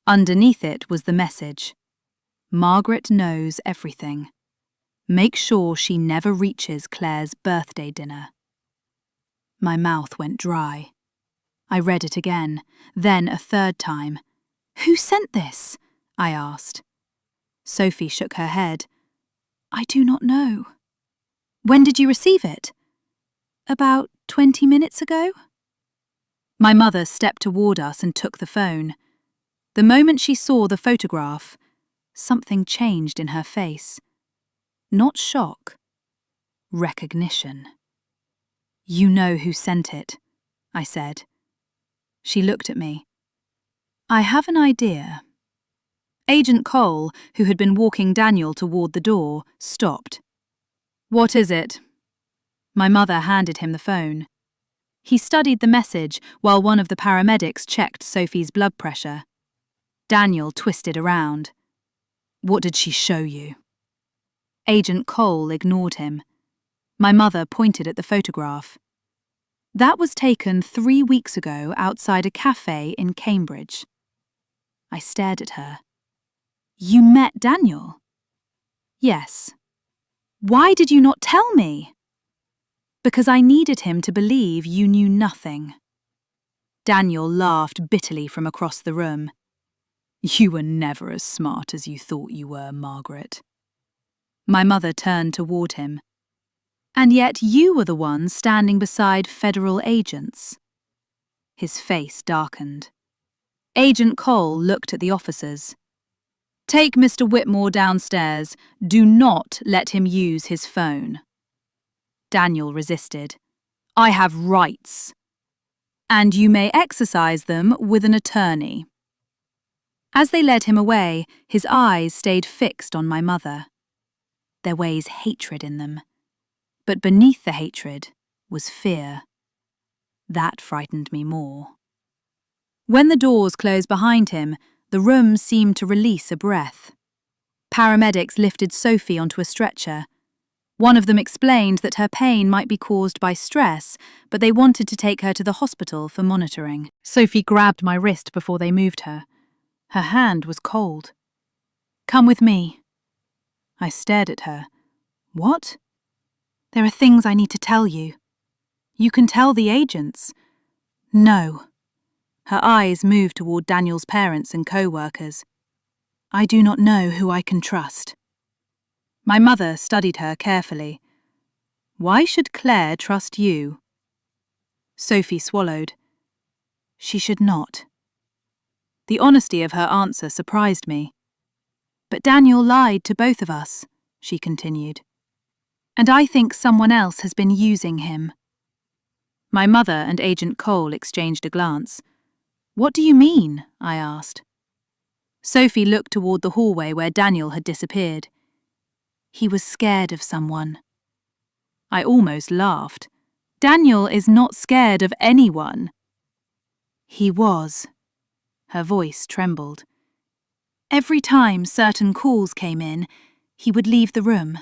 [SPEAKER 1] Underneath it was the message: Margaret knows everything. Make sure she never reaches Claire's birthday dinner. My mouth went dry. I read it again, then a third time. Who sent this? I asked. Sophie shook her head. I do not know. When did you receive it? About 20 minutes ago? My mother stepped toward us and took the phone. The moment she saw the photograph, something changed in her face. Not shock. Recognition. You know who sent it, I said. She looked at me. I have an idea. Agent Cole, who had been walking Daniel toward the door, stopped. What is it? My mother handed him the phone. He studied the message while one of the paramedics checked Sophie's blood pressure. Daniel twisted around. What did she show you? Agent Cole ignored him. My mother pointed at the photograph. That was taken 3 weeks ago outside a cafe in Cambridge. I stared at her. You met Daniel? Yes. Why did you not tell me? Because I needed him to believe you knew nothing. Daniel laughed bitterly from across the room. You were never as smart as you thought you were, Margaret. My mother turned toward him. And yet you were the one standing beside federal agents. His face darkened. Agent Cole looked at the officers. Take Mr. Whitmore downstairs. Do not let him use his phone. Daniel resisted. I have rights. And you may exercise them with an attorney. As they led him away, his eyes stayed fixed on my mother. There weighs hatred in them. But beneath the hatred was fear. That frightened me more. When the doors closed behind him, the room seemed to release a breath. Paramedics lifted Sophie onto a stretcher. One of them explained that her pain might be caused by stress, but they wanted to take her to the hospital for monitoring. Sophie grabbed my wrist before they moved her. Her hand was cold. Come with me. I stared at her. What? There are things I need to tell you. You can tell the agents. No. Her eyes moved toward Daniel's parents and co-workers. I do not know who I can trust. My mother studied her carefully. Why should Claire trust you? Sophie swallowed. She should not. The honesty of her answer surprised me. But Daniel lied to both of us, she continued. And I think someone else has been using him. My mother and Agent Cole exchanged a glance. What do you mean? I asked. Sophie looked toward the hallway where Daniel had disappeared. He was scared of someone. I almost laughed. Daniel is not scared of anyone. He was. Her voice trembled. Every time certain calls came in, he would leave the room.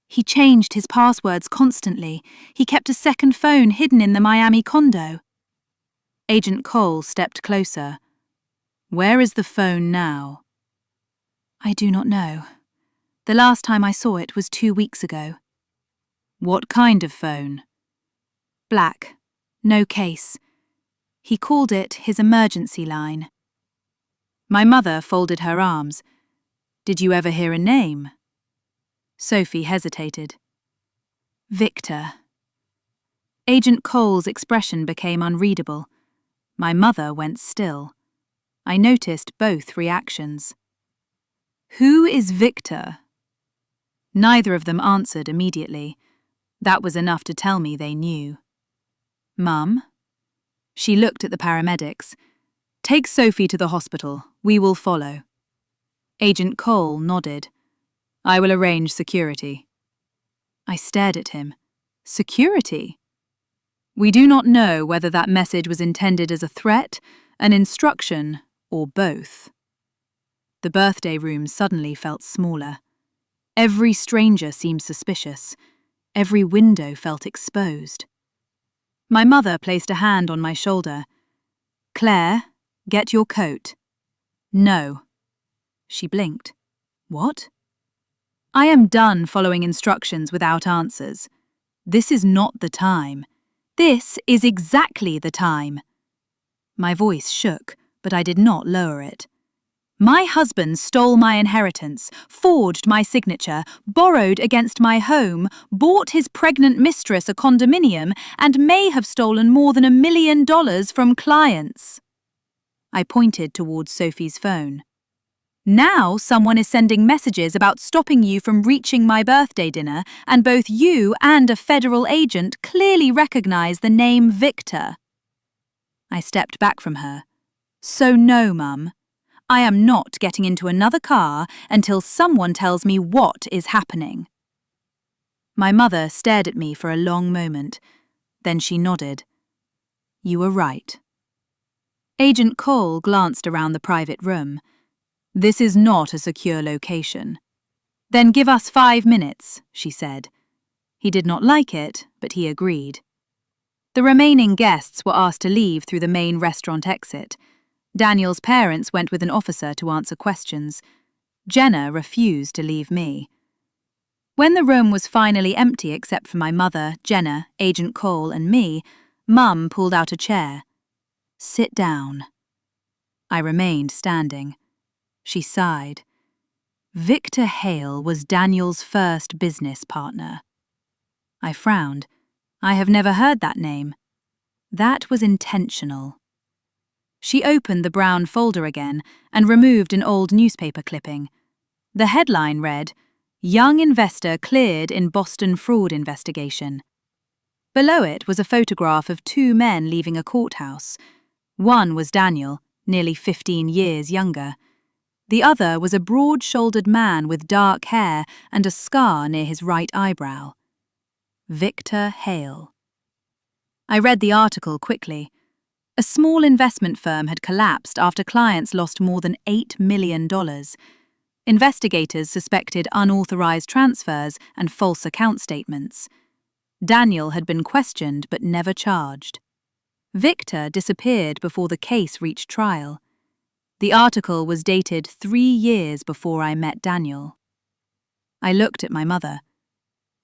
[SPEAKER 1] He changed his passwords constantly. He kept a second phone hidden in the Miami condo. Agent Cole stepped closer. Where is the phone now? I do not know. The last time I saw it was 2 weeks ago. What kind of phone? Black. No case. He called it his emergency line. My mother folded her arms. Did you ever hear a name? Sophie hesitated. Victor. Agent Cole's expression became unreadable. My mother went still. I noticed both reactions. Who is Victor? Neither of them answered immediately. That was enough to tell me they knew. Mum? She looked at the paramedics. Take Sophie to the hospital. We will follow. Agent Cole nodded. I will arrange security. I stared at him. Security? We do not know whether that message was intended as a threat, an instruction, or both. The birthday room suddenly felt smaller. Every stranger seemed suspicious. Every window felt exposed. My mother placed a hand on my shoulder. "Claire, get your coat." "No." She blinked. "What?" "I am done following instructions without answers. This is not the time. This is exactly the time." My voice shook, but I did not lower it. "My husband stole my inheritance, forged my signature, borrowed against my home, bought his pregnant mistress a condominium, and may have stolen more than $1 million from clients." I pointed towards Sophie's phone. "Now someone is sending messages about stopping you from reaching my birthday dinner, and both you and a federal agent clearly recognize the name Victor." I stepped back from her. "So no, Mum. I am not getting into another car until someone tells me what is happening." My mother stared at me for a long moment. Then she nodded. "You were right." Agent Cole glanced around the private room. "This is not a secure location." "Then give us 5 minutes," she said. He did not like it, but he agreed. The remaining guests were asked to leave through the main restaurant exit. Daniel's parents went with an officer to answer questions. Jenna refused to leave me. When the room was finally empty except for my mother, Jenna, Agent Cole, and me, Mum pulled out a chair. "Sit down." I remained standing. She sighed. Victor Hale was Daniel's first business partner. I frowned. I have never heard that name. That was intentional. She opened the brown folder again and removed an old newspaper clipping. The headline read, "Young Investor Cleared in Boston Fraud Investigation." Below it was a photograph of 2 men leaving a courthouse. One was Daniel, nearly 15 years younger. The other was a broad-shouldered man with dark hair and a scar near his right eyebrow. Victor Hale. I read the article quickly. A small investment firm had collapsed after clients lost more than $8 million. Investigators suspected unauthorized transfers and false account statements. Daniel had been questioned but never charged. Victor disappeared before the case reached trial. The article was dated 3 years before I met Daniel. I looked at my mother.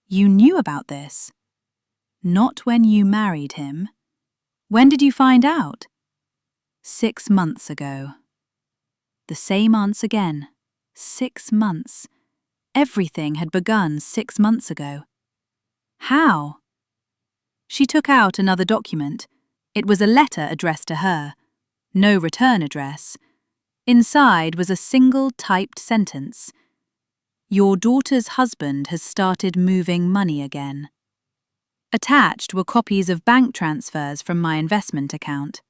[SPEAKER 1] "You knew about this?" "Not when you married him." "When did you find out?" 6 months ago. The same answer again. 6 months. Everything had begun 6 months ago. How? She took out another document. It was a letter addressed to her. No return address. Inside was a single typed sentence. "Your daughter's husband has started moving money again." Attached were copies of bank transfers from my investment account.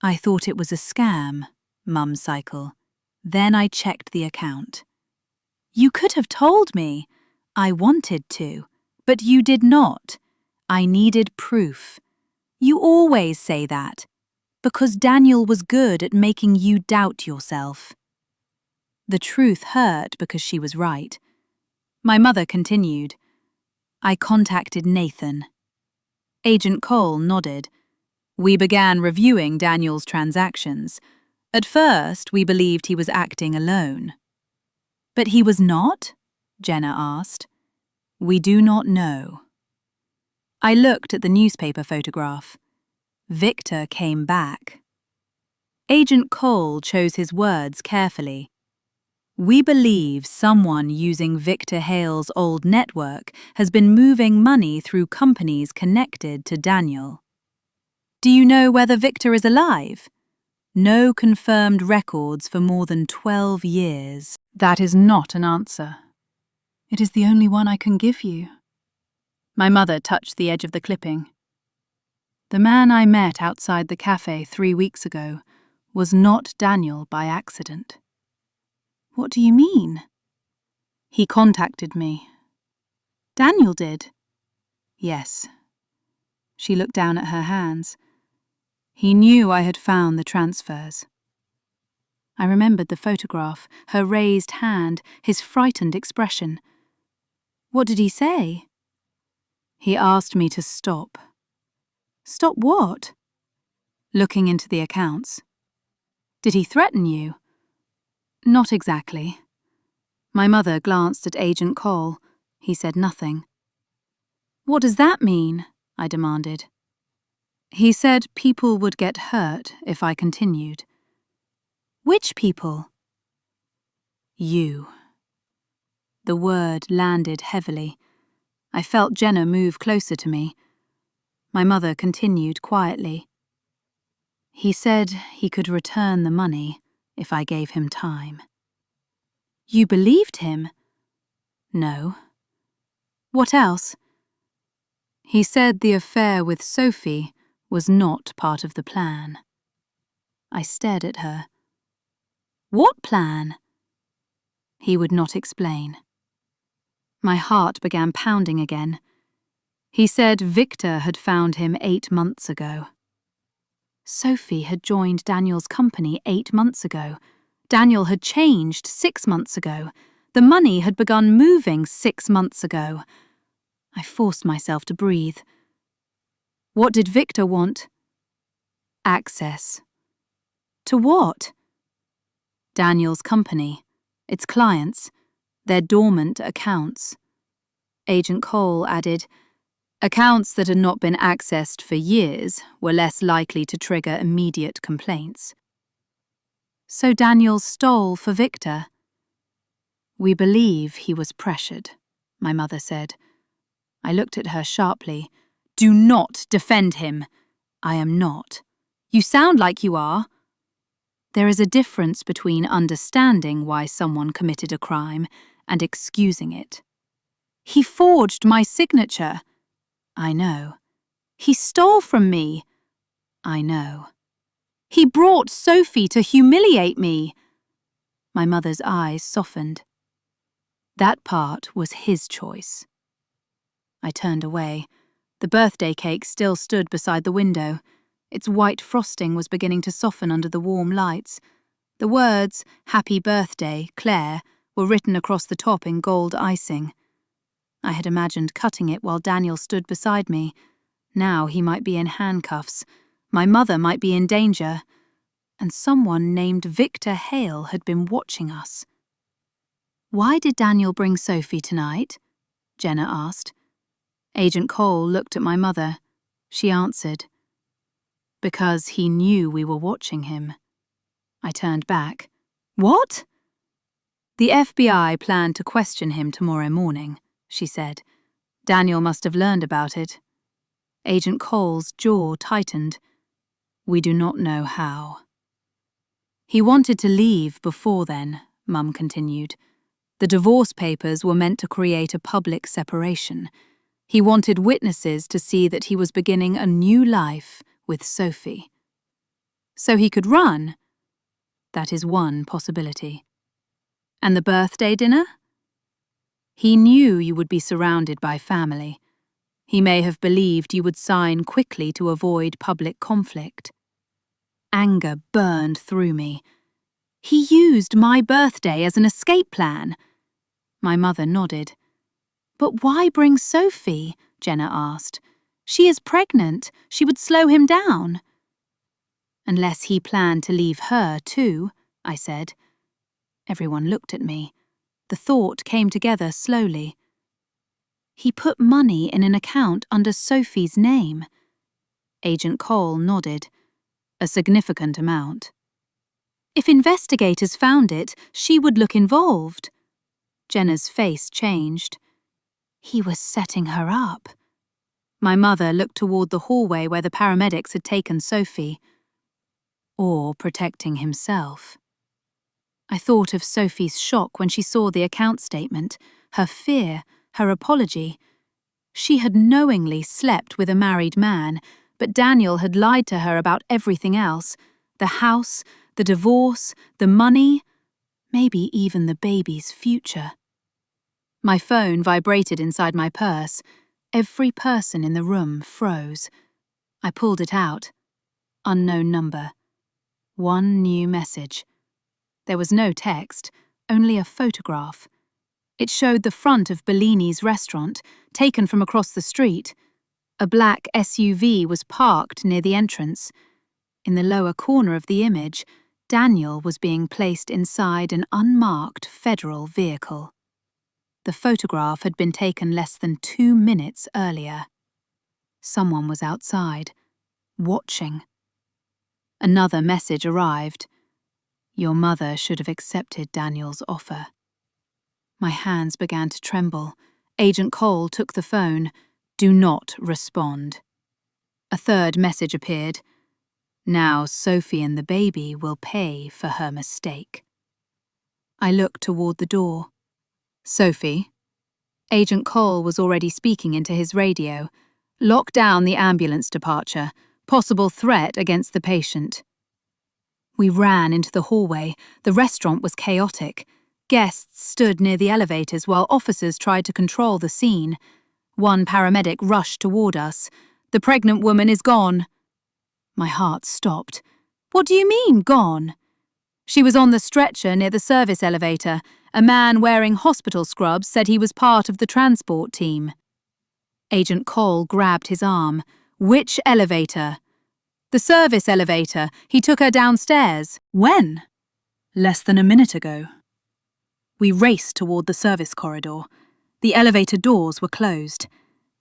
[SPEAKER 1] "I thought it was a scam," Mum's cycle. Then I checked the account. "You could have told me." "I wanted to, but you did not. I needed proof." "You always say that." "Because Daniel was good at making you doubt yourself." The truth hurt because she was right. My mother continued. "I contacted Nathan." Agent Cole nodded. "We began reviewing Daniel's transactions. At first, we believed he was acting alone." "But he was not?" Jenna asked. "We do not know." I looked at the newspaper photograph. Victor came back. Agent Cole chose his words carefully. "We believe someone using Victor Hale's old network has been moving money through companies connected to Daniel." "Do you know whether Victor is alive?" "No confirmed records for more than 12 years. "That is not an answer. It is the only one I can give you." My mother touched the edge of the clipping. "The man I met outside the cafe 3 weeks ago was not Daniel by accident." "What do you mean?" "He contacted me." "Daniel did?" "Yes." She looked down at her hands. "He knew I had found the transfers." I remembered the photograph, her raised hand, his frightened expression. "What did he say?" He asked me to stop. Stop what? Looking into the accounts. Did he threaten you? Not exactly. My mother glanced at Agent Cole. He said nothing. What does that mean? I demanded. He said people would get hurt if I continued. Which people? You. The word landed heavily. I felt Jenna move closer to me. My mother continued quietly. He said he could return the money if I gave him time. You believed him? No. What else? He said the affair with Sophie was not part of the plan. I stared at her. What plan? He would not explain. My heart began pounding again. He said Victor had found him 8 months ago. Sophie had joined Daniel's company 8 months ago. Daniel had changed 6 months ago. The money had begun moving 6 months ago. I forced myself to breathe. What did Victor want? Access. To what? Daniel's company, its clients, their dormant accounts. Agent Cole added, accounts that had not been accessed for years were less likely to trigger immediate complaints. So Daniel stole for Victor. We believe he was pressured, my mother said. I looked at her sharply. Do not defend him. I am not. You sound like you are. There is a difference between understanding why someone committed a crime and excusing it. He forged my signature. I know. He stole from me. I know. He brought Sophie to humiliate me. My mother's eyes softened. That part was his choice. I turned away. The birthday cake still stood beside the window. Its white frosting was beginning to soften under the warm lights. The words, "Happy Birthday, Claire," were written across the top in gold icing. I had imagined cutting it while Daniel stood beside me. Now he might be in handcuffs. My mother might be in danger. And someone named Victor Hale had been watching us. Why did Daniel bring Sophie tonight? Jenna asked. Agent Cole looked at my mother. She answered. Because he knew we were watching him. I turned back. What? The FBI planned to question him tomorrow morning, she said. Daniel must have learned about it. Agent Cole's jaw tightened. We do not know how. He wanted to leave before then, Mum continued. The divorce papers were meant to create a public separation. He wanted witnesses to see that he was beginning a new life with Sophie. So he could run. That is one possibility. And the birthday dinner? He knew you would be surrounded by family. He may have believed you would sign quickly to avoid public conflict. Anger burned through me. He used my birthday as an escape plan. My mother nodded. But why bring Sophie? Jenna asked. She is pregnant. She would slow him down. Unless he planned to leave her too, I said. Everyone looked at me. The thought came together slowly. He put money in an account under Sophie's name. Agent Cole nodded. A significant amount. If investigators found it, she would look involved. Jenna's face changed. He was setting her up. My mother looked toward the hallway where the paramedics had taken Sophie. Or protecting himself. I thought of Sophie's shock when she saw the account statement, her fear, her apology. She had knowingly slept with a married man, but Daniel had lied to her about everything else. The house, the divorce, the money, maybe even the baby's future. My phone vibrated inside my purse. Every person in the room froze. I pulled it out. Unknown number. One new message. There was no text, only a photograph. It showed the front of Bellini's restaurant, taken from across the street. A black SUV was parked near the entrance. In the lower corner of the image, Daniel was being placed inside an unmarked federal vehicle. The photograph had been taken less than 2 minutes earlier. Someone was outside, watching. Another message arrived. Your mother should have accepted Daniel's offer. My hands began to tremble. Agent Cole took the phone. Do not respond. A third message appeared. Now Sophie and the baby will pay for her mistake. I looked toward the door. Sophie. Agent Cole was already speaking into his radio. Lock down the ambulance departure. Possible threat against the patient. We ran into the hallway. The restaurant was chaotic. Guests stood near the elevators while officers tried to control the scene. One paramedic rushed toward us. The pregnant woman is gone. My heart stopped. What do you mean, gone? She was on the stretcher near the service elevator. A man wearing hospital scrubs said he was part of the transport team. Agent Cole grabbed his arm. Which elevator? The service elevator. He took her downstairs. When? Less than a minute ago. We raced toward the service corridor. The elevator doors were closed.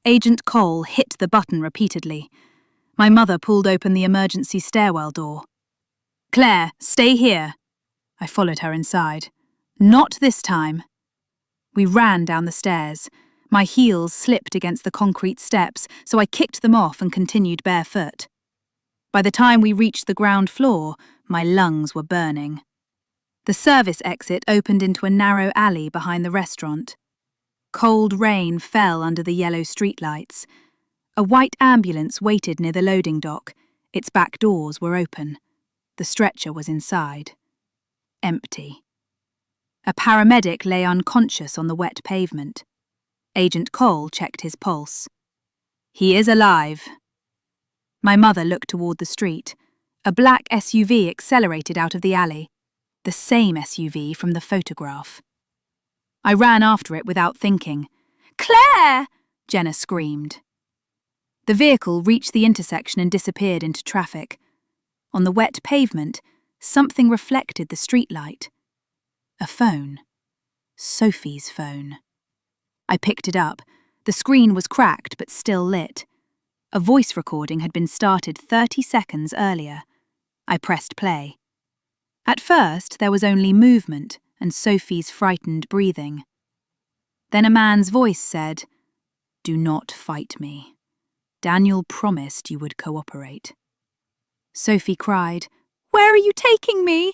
[SPEAKER 1] Agent Cole hit the button repeatedly. My mother pulled open the emergency stairwell door. Claire, stay here. I followed her inside. Not this time. We ran down the stairs. My heels slipped against the concrete steps, so I kicked them off and continued barefoot. By the time we reached the ground floor, my lungs were burning. The service exit opened into a narrow alley behind the restaurant. Cold rain fell under the yellow streetlights. A white ambulance waited near the loading dock. Its back doors were open. The stretcher was inside. Empty. A paramedic lay unconscious on the wet pavement. Agent Cole checked his pulse. He is alive. My mother looked toward the street. A black SUV accelerated out of the alley. The same SUV from the photograph. I ran after it without thinking. Claire! Jenna screamed. The vehicle reached the intersection and disappeared into traffic. On the wet pavement, something reflected the streetlight. A phone. Sophie's phone. I picked it up. The screen was cracked but still lit. A voice recording had been started 30 seconds earlier. I pressed play. At first, there was only movement and Sophie's frightened breathing. Then a man's voice said, Do not fight me. Daniel promised you would cooperate. Sophie cried, Where are you taking me?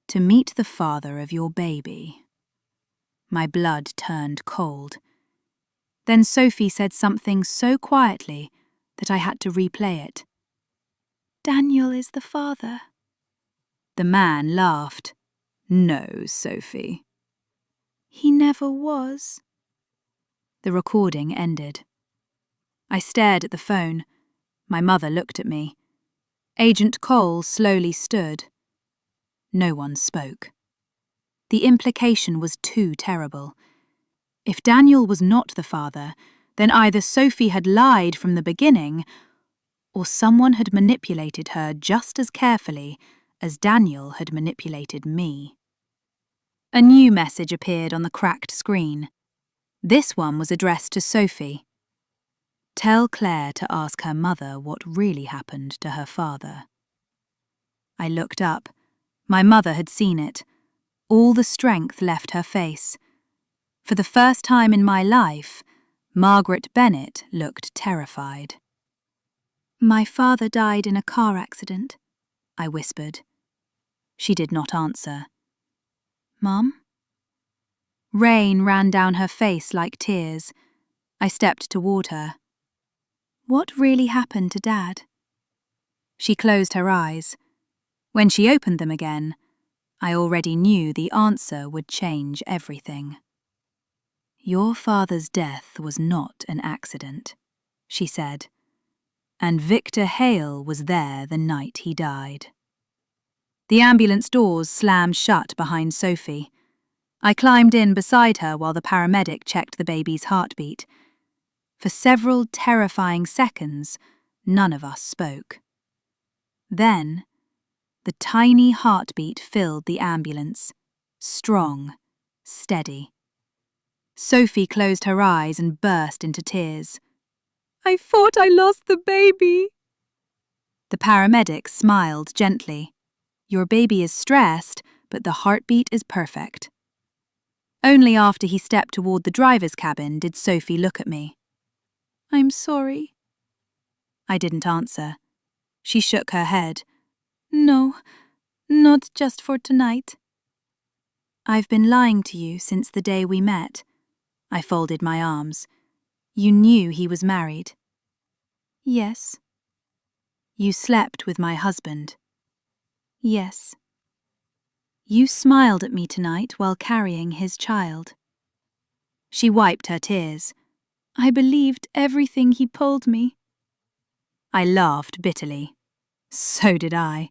[SPEAKER 1] To meet the father of your baby. My blood turned cold. Then Sophie said something so quietly that I had to replay it. Daniel is the father. The man laughed. No, Sophie. He never was. The recording ended. I stared at the phone. My mother looked at me. Agent Cole slowly stood. No one spoke. The implication was too terrible. If Daniel was not the father, then either Sophie had lied from the beginning, or someone had manipulated her just as carefully as Daniel had manipulated me. A new message appeared on the cracked screen. This one was addressed to Sophie. Tell Claire to ask her mother what really happened to her father. I looked up. My mother had seen it. All the strength left her face. For the first time in my life, Margaret Bennett looked terrified. My father died in a car accident, I whispered. She did not answer. Mum? Rain ran down her face like tears. I stepped toward her. What really happened to Dad? She closed her eyes. When she opened them again, I already knew the answer would change everything. Your father's death was not an accident, she said, and Victor Hale was there the night he died. The ambulance doors slammed shut behind Sophie. I climbed in beside her while the paramedic checked the baby's heartbeat. For several terrifying seconds, none of us spoke. Then, the tiny heartbeat filled the ambulance, strong, steady. Sophie closed her eyes and burst into tears. "I thought I lost the baby." The paramedic smiled gently. "Your baby is stressed, but the heartbeat is perfect." Only after he stepped toward the driver's cabin did Sophie look at me. "I'm sorry." I didn't answer. She shook her head. "No, not just for tonight." "I've been lying to you since the day we met." I folded my arms. "You knew he was married." "Yes." "You slept with my husband." "Yes." "You smiled at me tonight while carrying his child." She wiped her tears. "I believed everything he told me." I laughed bitterly. So did I.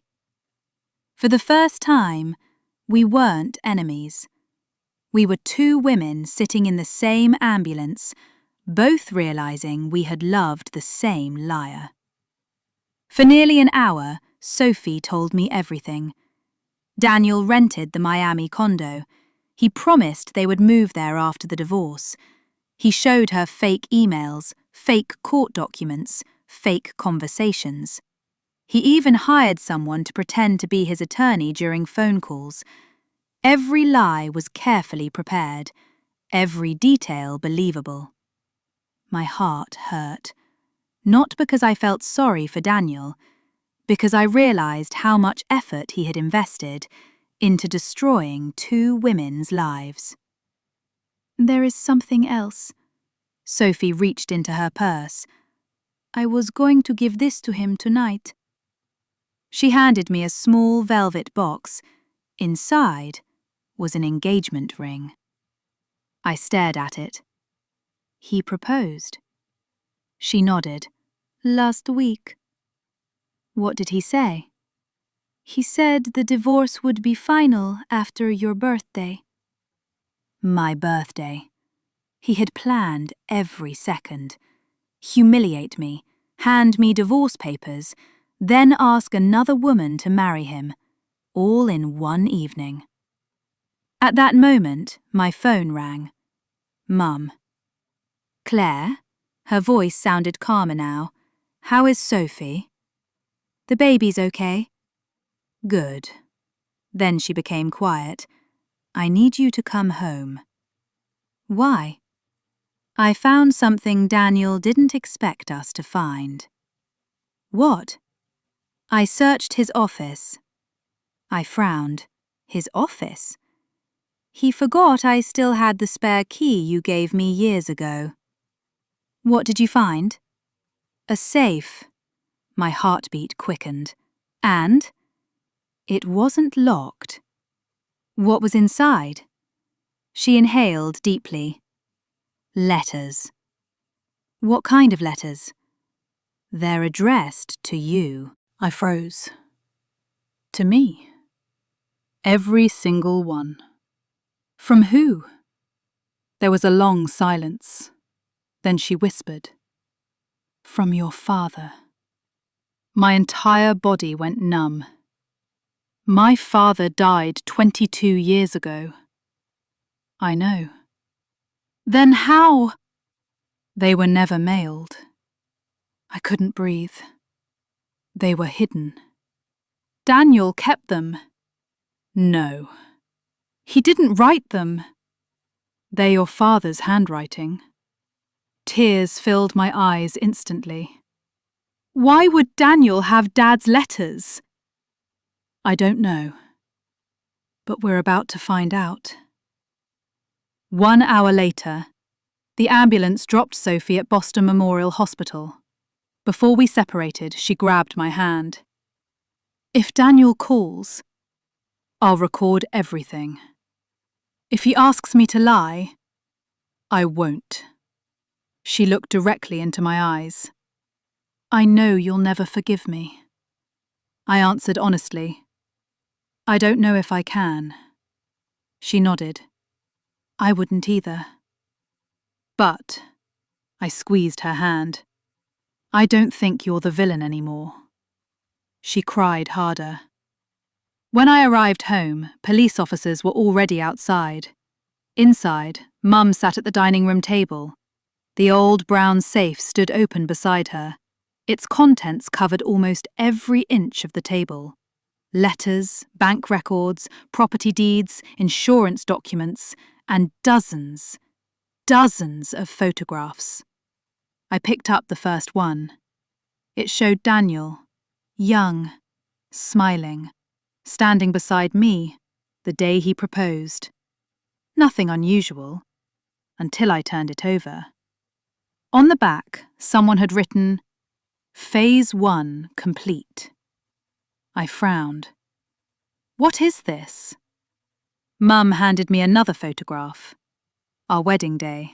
[SPEAKER 1] For the first time, we weren't enemies. We were two women sitting in the same ambulance, both realizing we had loved the same liar. For nearly an hour, Sophie told me everything. Daniel rented the Miami condo. He promised they would move there after the divorce. He showed her fake emails, fake court documents, fake conversations. He even hired someone to pretend to be his attorney during phone calls. Every lie was carefully prepared, every detail believable. My heart hurt, not because I felt sorry for Daniel, because I realized how much effort he had invested into destroying two women's lives. "There is something else." Sophie reached into her purse. "I was going to give this to him tonight." She handed me a small velvet box. Inside was an engagement ring. I stared at it. "He proposed." She nodded. "Last week." "What did he say?" "He said the divorce would be final after your birthday." My birthday. He had planned every second. Humiliate me, hand me divorce papers, then ask another woman to marry him, all in one evening. At that moment, my phone rang. Mum. "Claire?" Her voice sounded calmer now. "How is Sophie?" "The baby's okay." "Good." Then she became quiet. "I need you to come home." "Why?" "I found something Daniel didn't expect us to find." "What?" "I searched his office." I frowned. His office? "He forgot I still had the spare key you gave me years ago." "What did you find?" "A safe." My heartbeat quickened. "And?" "It wasn't locked." "What was inside?" She inhaled deeply. "Letters." "What kind of letters?" "They're addressed to you." I froze. To me? Every single one. From who? There was a long silence. Then she whispered, "From your father." My entire body went numb. My father died 22 years ago. I know. Then how? They were never mailed. I couldn't breathe. They were hidden. Daniel kept them. No. He didn't write them. They're your father's handwriting. Tears filled my eyes instantly. Why would Daniel have Dad's letters? I don't know. But we're about to find out. 1 hour later, the ambulance dropped Sophie at Boston Memorial Hospital. Before we separated, she grabbed my hand. "If Daniel calls, I'll record everything. If he asks me to lie, I won't." She looked directly into my eyes. "I know you'll never forgive me." I answered honestly, "I don't know if I can." She nodded. I wouldn't either. But, I squeezed her hand, I don't think you're the villain anymore. She cried harder. When I arrived home, police officers were already outside. Inside, Mum sat at the dining room table. The old brown safe stood open beside her. Its contents covered almost every inch of the table. Letters, bank records, property deeds, insurance documents, and dozens of photographs. I picked up the first one. It showed Daniel, young, smiling, standing beside me the day he proposed. Nothing unusual, until I turned it over. On the back, someone had written, Phase 1 complete. I frowned. What is this? Mum handed me another photograph. Our wedding day.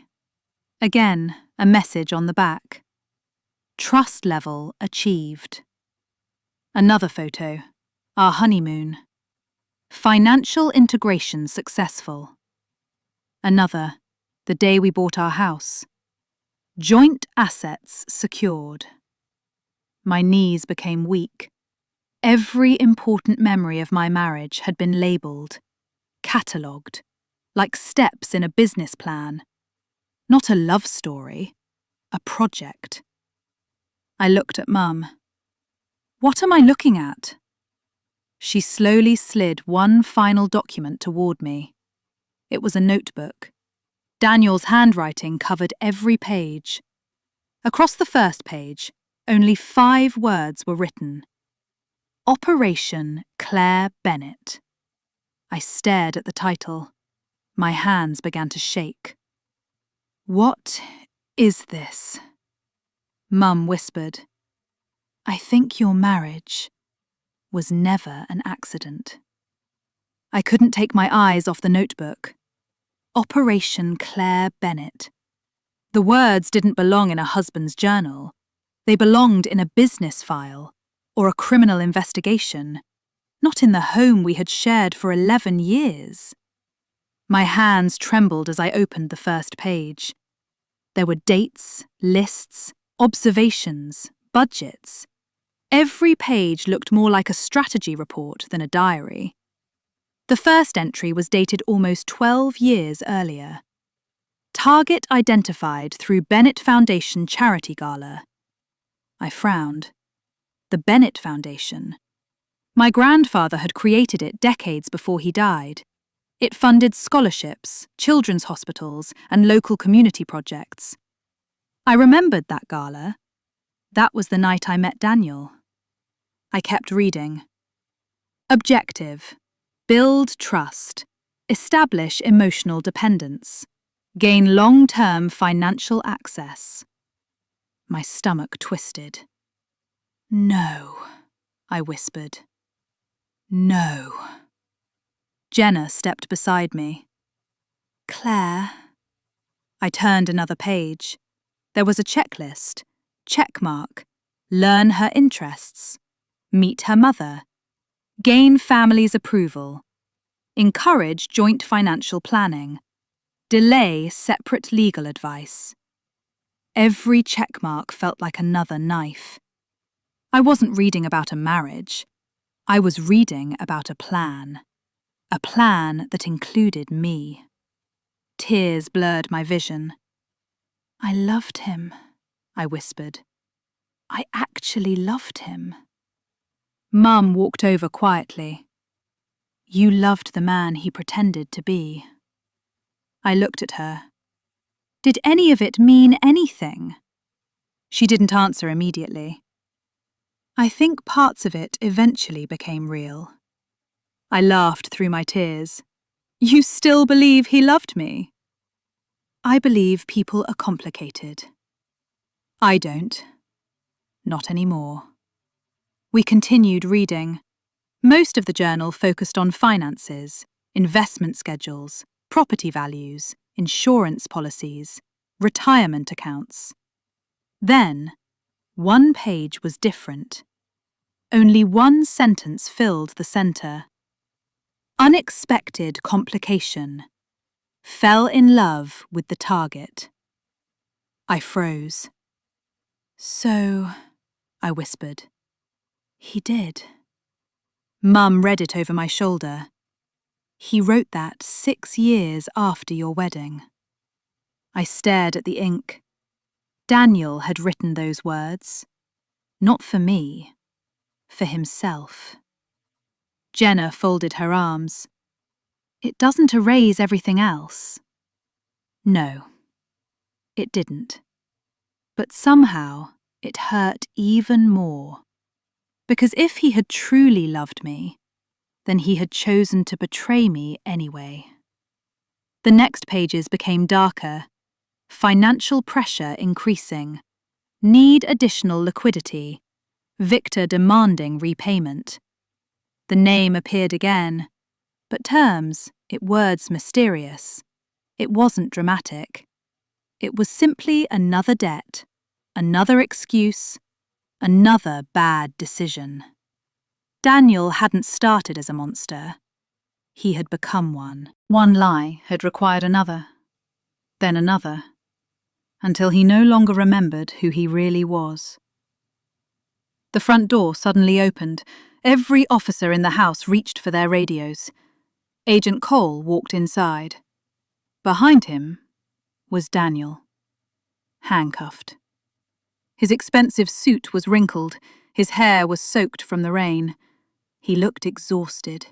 [SPEAKER 1] Again, a message on the back. Trust level achieved. Another photo. Our honeymoon. Financial integration successful. Another. The day we bought our house. Joint assets secured. My knees became weak. Every important memory of my marriage had been labelled, catalogued, like steps in a business plan. Not a love story, a project. I looked at Mum. What am I looking at? She slowly slid one final document toward me. It was a notebook. Daniel's handwriting covered every page. Across the first page, only 5 words were written. Operation Claire Bennett. I stared at the title. My hands began to shake. What is this? Mum whispered. I think your marriage was never an accident. I couldn't take my eyes off the notebook. Operation Claire Bennett. The words didn't belong in a husband's journal. They belonged in a business file or a criminal investigation, not in the home we had shared for 11 years. My hands trembled as I opened the first page. There were dates, lists, observations, budgets. Every page looked more like a strategy report than a diary. The first entry was dated almost 12 years earlier. Target identified through Bennett Foundation Charity Gala. I frowned. The Bennett Foundation. My grandfather had created it decades before he died. It funded scholarships, children's hospitals, and local community projects. I remembered that gala. That was the night I met Daniel. I kept reading. Objective. Build trust. Establish emotional dependence. Gain long-term financial access. My stomach twisted. No, I whispered. No. Jenna stepped beside me. Claire. I turned another page. There was a checklist. Checkmark. Learn her interests. Meet her mother. Gain family's approval. Encourage joint financial planning. Delay separate legal advice. Every checkmark felt like another knife. I wasn't reading about a marriage. I was reading about a plan. A plan that included me. Tears blurred my vision. I loved him, I whispered. I actually loved him. Mum walked over quietly. You loved the man he pretended to be. I looked at her. Did any of it mean anything? She didn't answer immediately. I think parts of it eventually became real. I laughed through my tears. You still believe he loved me? I believe people are complicated. I don't. Not anymore. We continued reading. Most of the journal focused on finances, investment schedules, property values, insurance policies, retirement accounts. Then, one page was different. Only one sentence filled the center. Unexpected complication. Fell in love with the target. I froze. So, I whispered. He did. Mum read it over my shoulder. He wrote that 6 years after your wedding. I stared at the ink. Daniel had written those words. Not for me. For himself. Jenna folded her arms. It doesn't erase everything else. No, it didn't. But somehow it hurt even more. Because if he had truly loved me, then he had chosen to betray me anyway. The next pages became darker. Financial pressure increasing. Need additional liquidity. Victor demanding repayment. The name appeared again. But terms, words mysterious. It wasn't dramatic. It was simply another debt, another excuse, another bad decision. Daniel hadn't started as a monster. He had become one. One lie had required another, then another, until he no longer remembered who he really was. The front door suddenly opened. Every officer in the house reached for their radios. Agent Cole walked inside. Behind him was Daniel, handcuffed. His expensive suit was wrinkled. His hair was soaked from the rain. He looked exhausted.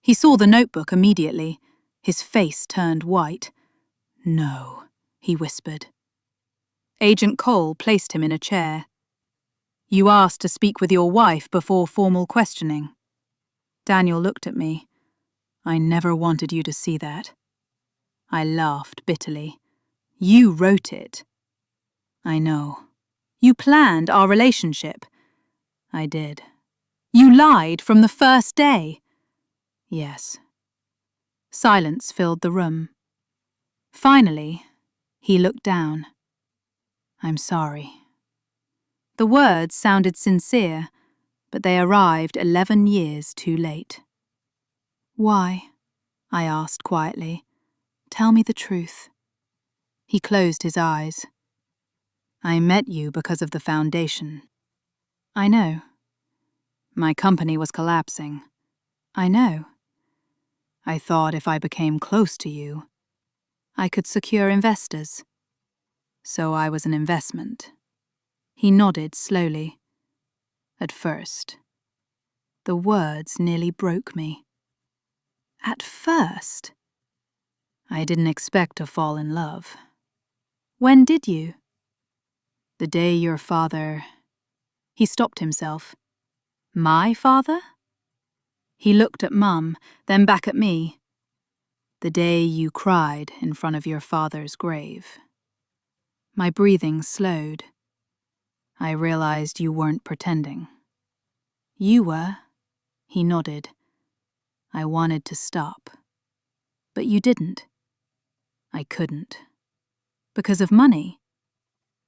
[SPEAKER 1] He saw the notebook immediately. His face turned white. "No," he whispered. Agent Cole placed him in a chair. "You asked to speak with your wife before formal questioning." Daniel looked at me. "I never wanted you to see that." I laughed bitterly. "You wrote it." "I know." "You planned our relationship." "I did." "You lied from the first day." "Yes." Silence filled the room. Finally, he looked down. "I'm sorry." The words sounded sincere, but they arrived 11 years too late. "Why?" I asked quietly. "Tell me the truth." He closed his eyes. "I met you because of the foundation." "I know." "My company was collapsing." "I know." "I thought if I became close to you, I could secure investors. So I was an investment." He nodded slowly. "At first." The words nearly broke me. At first? I didn't expect to fall in love. "When did you?" "The day your father—" He stopped himself. "My father?" He looked at Mum, then back at me. "The day you cried in front of your father's grave." My breathing slowed. "I realized you weren't pretending." "You were." He nodded. "I wanted to stop." "But you didn't." "I couldn't." "Because of money?"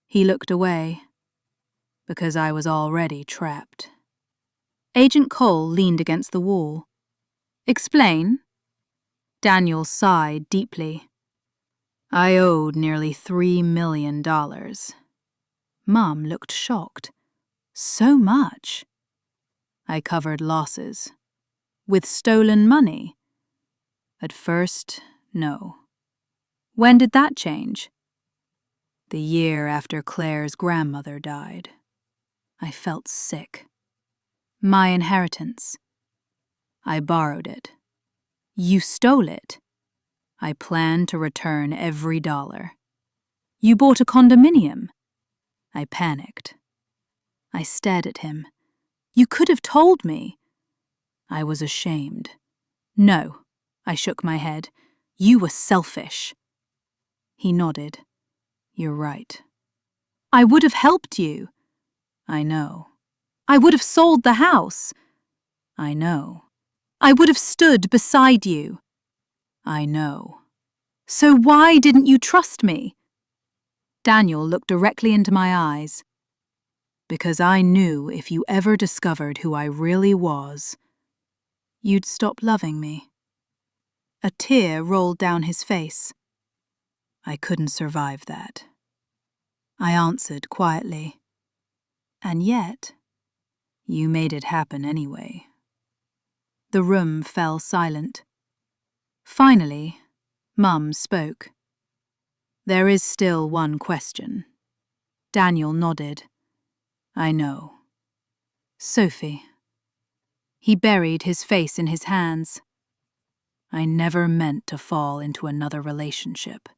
[SPEAKER 1] He looked away. "Because I was already trapped." Agent Cole leaned against the wall. "Explain." Daniel sighed deeply. "I owed nearly $3 million. Mum looked shocked. "So much?" "I covered losses." "With stolen money?" "At first, no." "When did that change?" "The year after Claire's grandmother died." I felt sick. "My inheritance?" "I borrowed it." "You stole it?" "I planned to return every dollar." "You bought a condominium?" I panicked. I stared at him. "You could have told me." I was ashamed. "No," I shook my head. "You were selfish." He nodded. "You're right." "I would have helped you." "I know." "I would have sold the house." "I know." "I would have stood beside you." "I know." "So why didn't you trust me?" Daniel looked directly into my eyes. "Because I knew if you ever discovered who I really was, you'd stop loving me." A tear rolled down his face. I couldn't survive that. I answered quietly. And yet, you made it happen anyway. The room fell silent. Finally, Mum spoke. There is still one question. Daniel nodded. I know. Sophie. He buried his face in his hands. I never meant to fall into another relationship.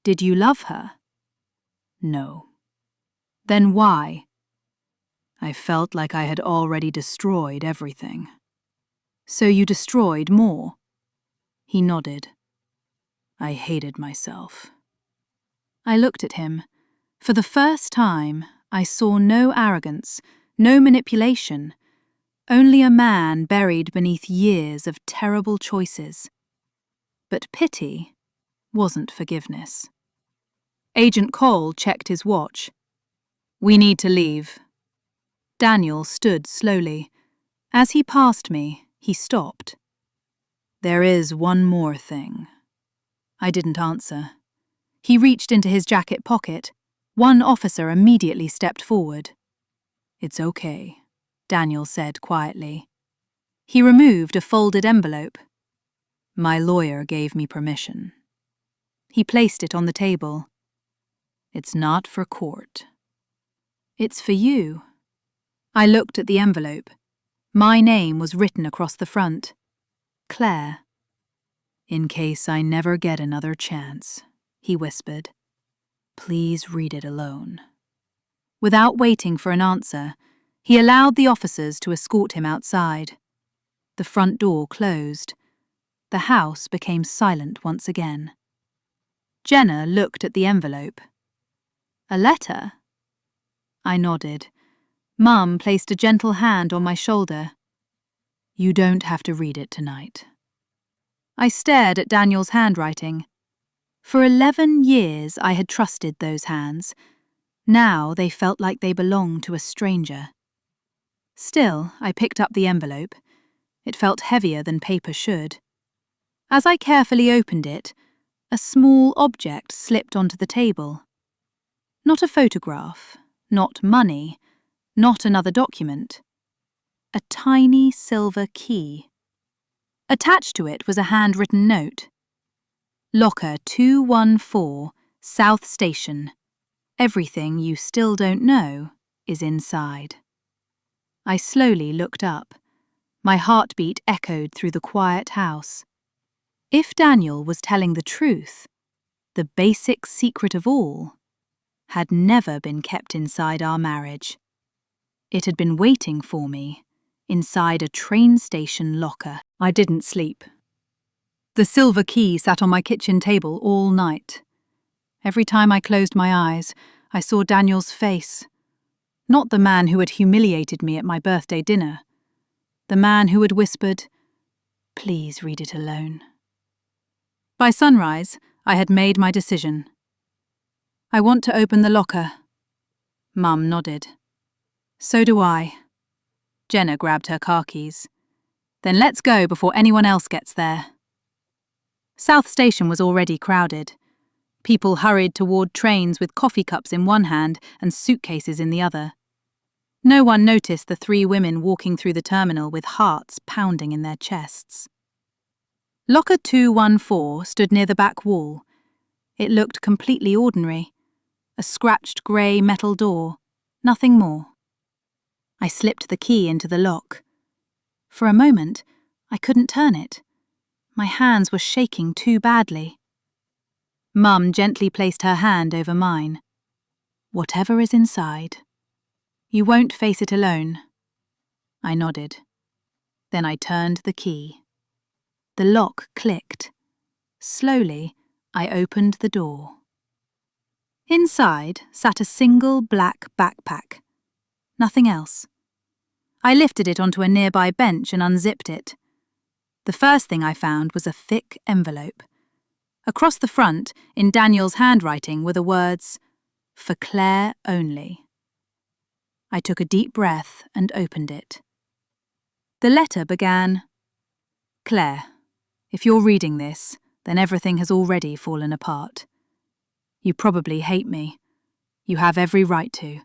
[SPEAKER 1] Did you love her? No. Then why? I felt like I had already destroyed everything. So you destroyed more? He nodded. I hated myself. I looked at him. For the first time, I saw no arrogance, no manipulation, only a man buried beneath years of terrible choices. But pity wasn't forgiveness. Agent Cole checked his watch. We need to leave. Daniel stood slowly. As he passed me, he stopped. There is one more thing. I didn't answer. He reached into his jacket pocket. One officer immediately stepped forward. It's okay, Daniel said quietly. He removed a folded envelope. My lawyer gave me permission. He placed it on the table. It's not for court. It's for you. I looked at the envelope. My name was written across the front. Claire. In case I never get another chance, he whispered. Please read it alone. Without waiting for an answer, he allowed the officers to escort him outside. The front door closed. The house became silent once again. Jenna looked at the envelope. A letter? I nodded. Mum placed a gentle hand on my shoulder. You don't have to read it tonight. I stared at Daniel's handwriting. For 11 years I had trusted those hands. Now they felt like they belonged to a stranger. Still, I picked up the envelope. It felt heavier than paper should. As I carefully opened it, a small object slipped onto the table. Not a photograph, not money, not another document. A tiny silver key. Attached to it was a handwritten note. Locker 214, South Station. Everything you still don't know is inside. I slowly looked up. My heartbeat echoed through the quiet house. If Daniel was telling the truth, the basic secret of all had never been kept inside our marriage. It had been waiting for me inside a train station locker. I didn't sleep. The silver key sat on my kitchen table all night. Every time I closed my eyes, I saw Daniel's face. Not the man who had humiliated me at my birthday dinner. The man who had whispered, "Please read it alone." By sunrise, I had made my decision. I want to open the locker. Mum nodded. So do I. Jenna grabbed her car keys. Then let's go before anyone else gets there. South Station was already crowded. People hurried toward trains with coffee cups in one hand and suitcases in the other. No one noticed the 3 women walking through the terminal with hearts pounding in their chests. Locker 214 stood near the back wall. It looked completely ordinary. A scratched grey metal door, nothing more. I slipped the key into the lock. For a moment, I couldn't turn it. My hands were shaking too badly. Mum gently placed her hand over mine. Whatever is inside, you won't face it alone. I nodded. Then I turned the key. The lock clicked. Slowly, I opened the door. Inside sat a single black backpack. Nothing else. I lifted it onto a nearby bench and unzipped it. The first thing I found was a thick envelope. Across the front, in Daniel's handwriting, were the words, "For Claire only." I took a deep breath and opened it. The letter began, "Claire, If you're reading this, then everything has already fallen apart. You probably hate me. You have every right to.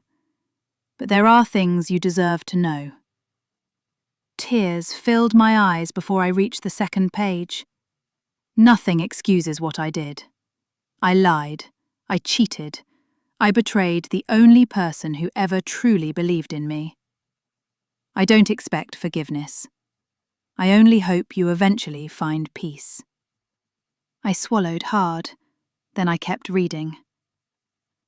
[SPEAKER 1] But there are things you deserve to know. Tears filled my eyes before I reached the second page. Nothing excuses what I did. I lied. I cheated. I betrayed the only person who ever truly believed in me. I don't expect forgiveness. I only hope you eventually find peace. I swallowed hard, then I kept reading.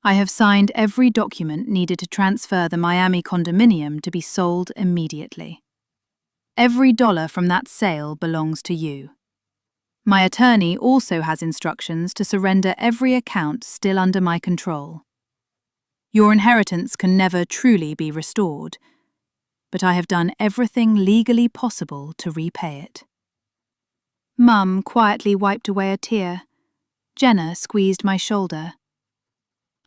[SPEAKER 1] I have signed every document needed to transfer the Miami condominium to be sold immediately. Every dollar from that sale belongs to you. My attorney also has instructions to surrender every account still under my control. Your inheritance can never truly be restored, but I have done everything legally possible to repay it. Mum quietly wiped away a tear. Jenna squeezed my shoulder.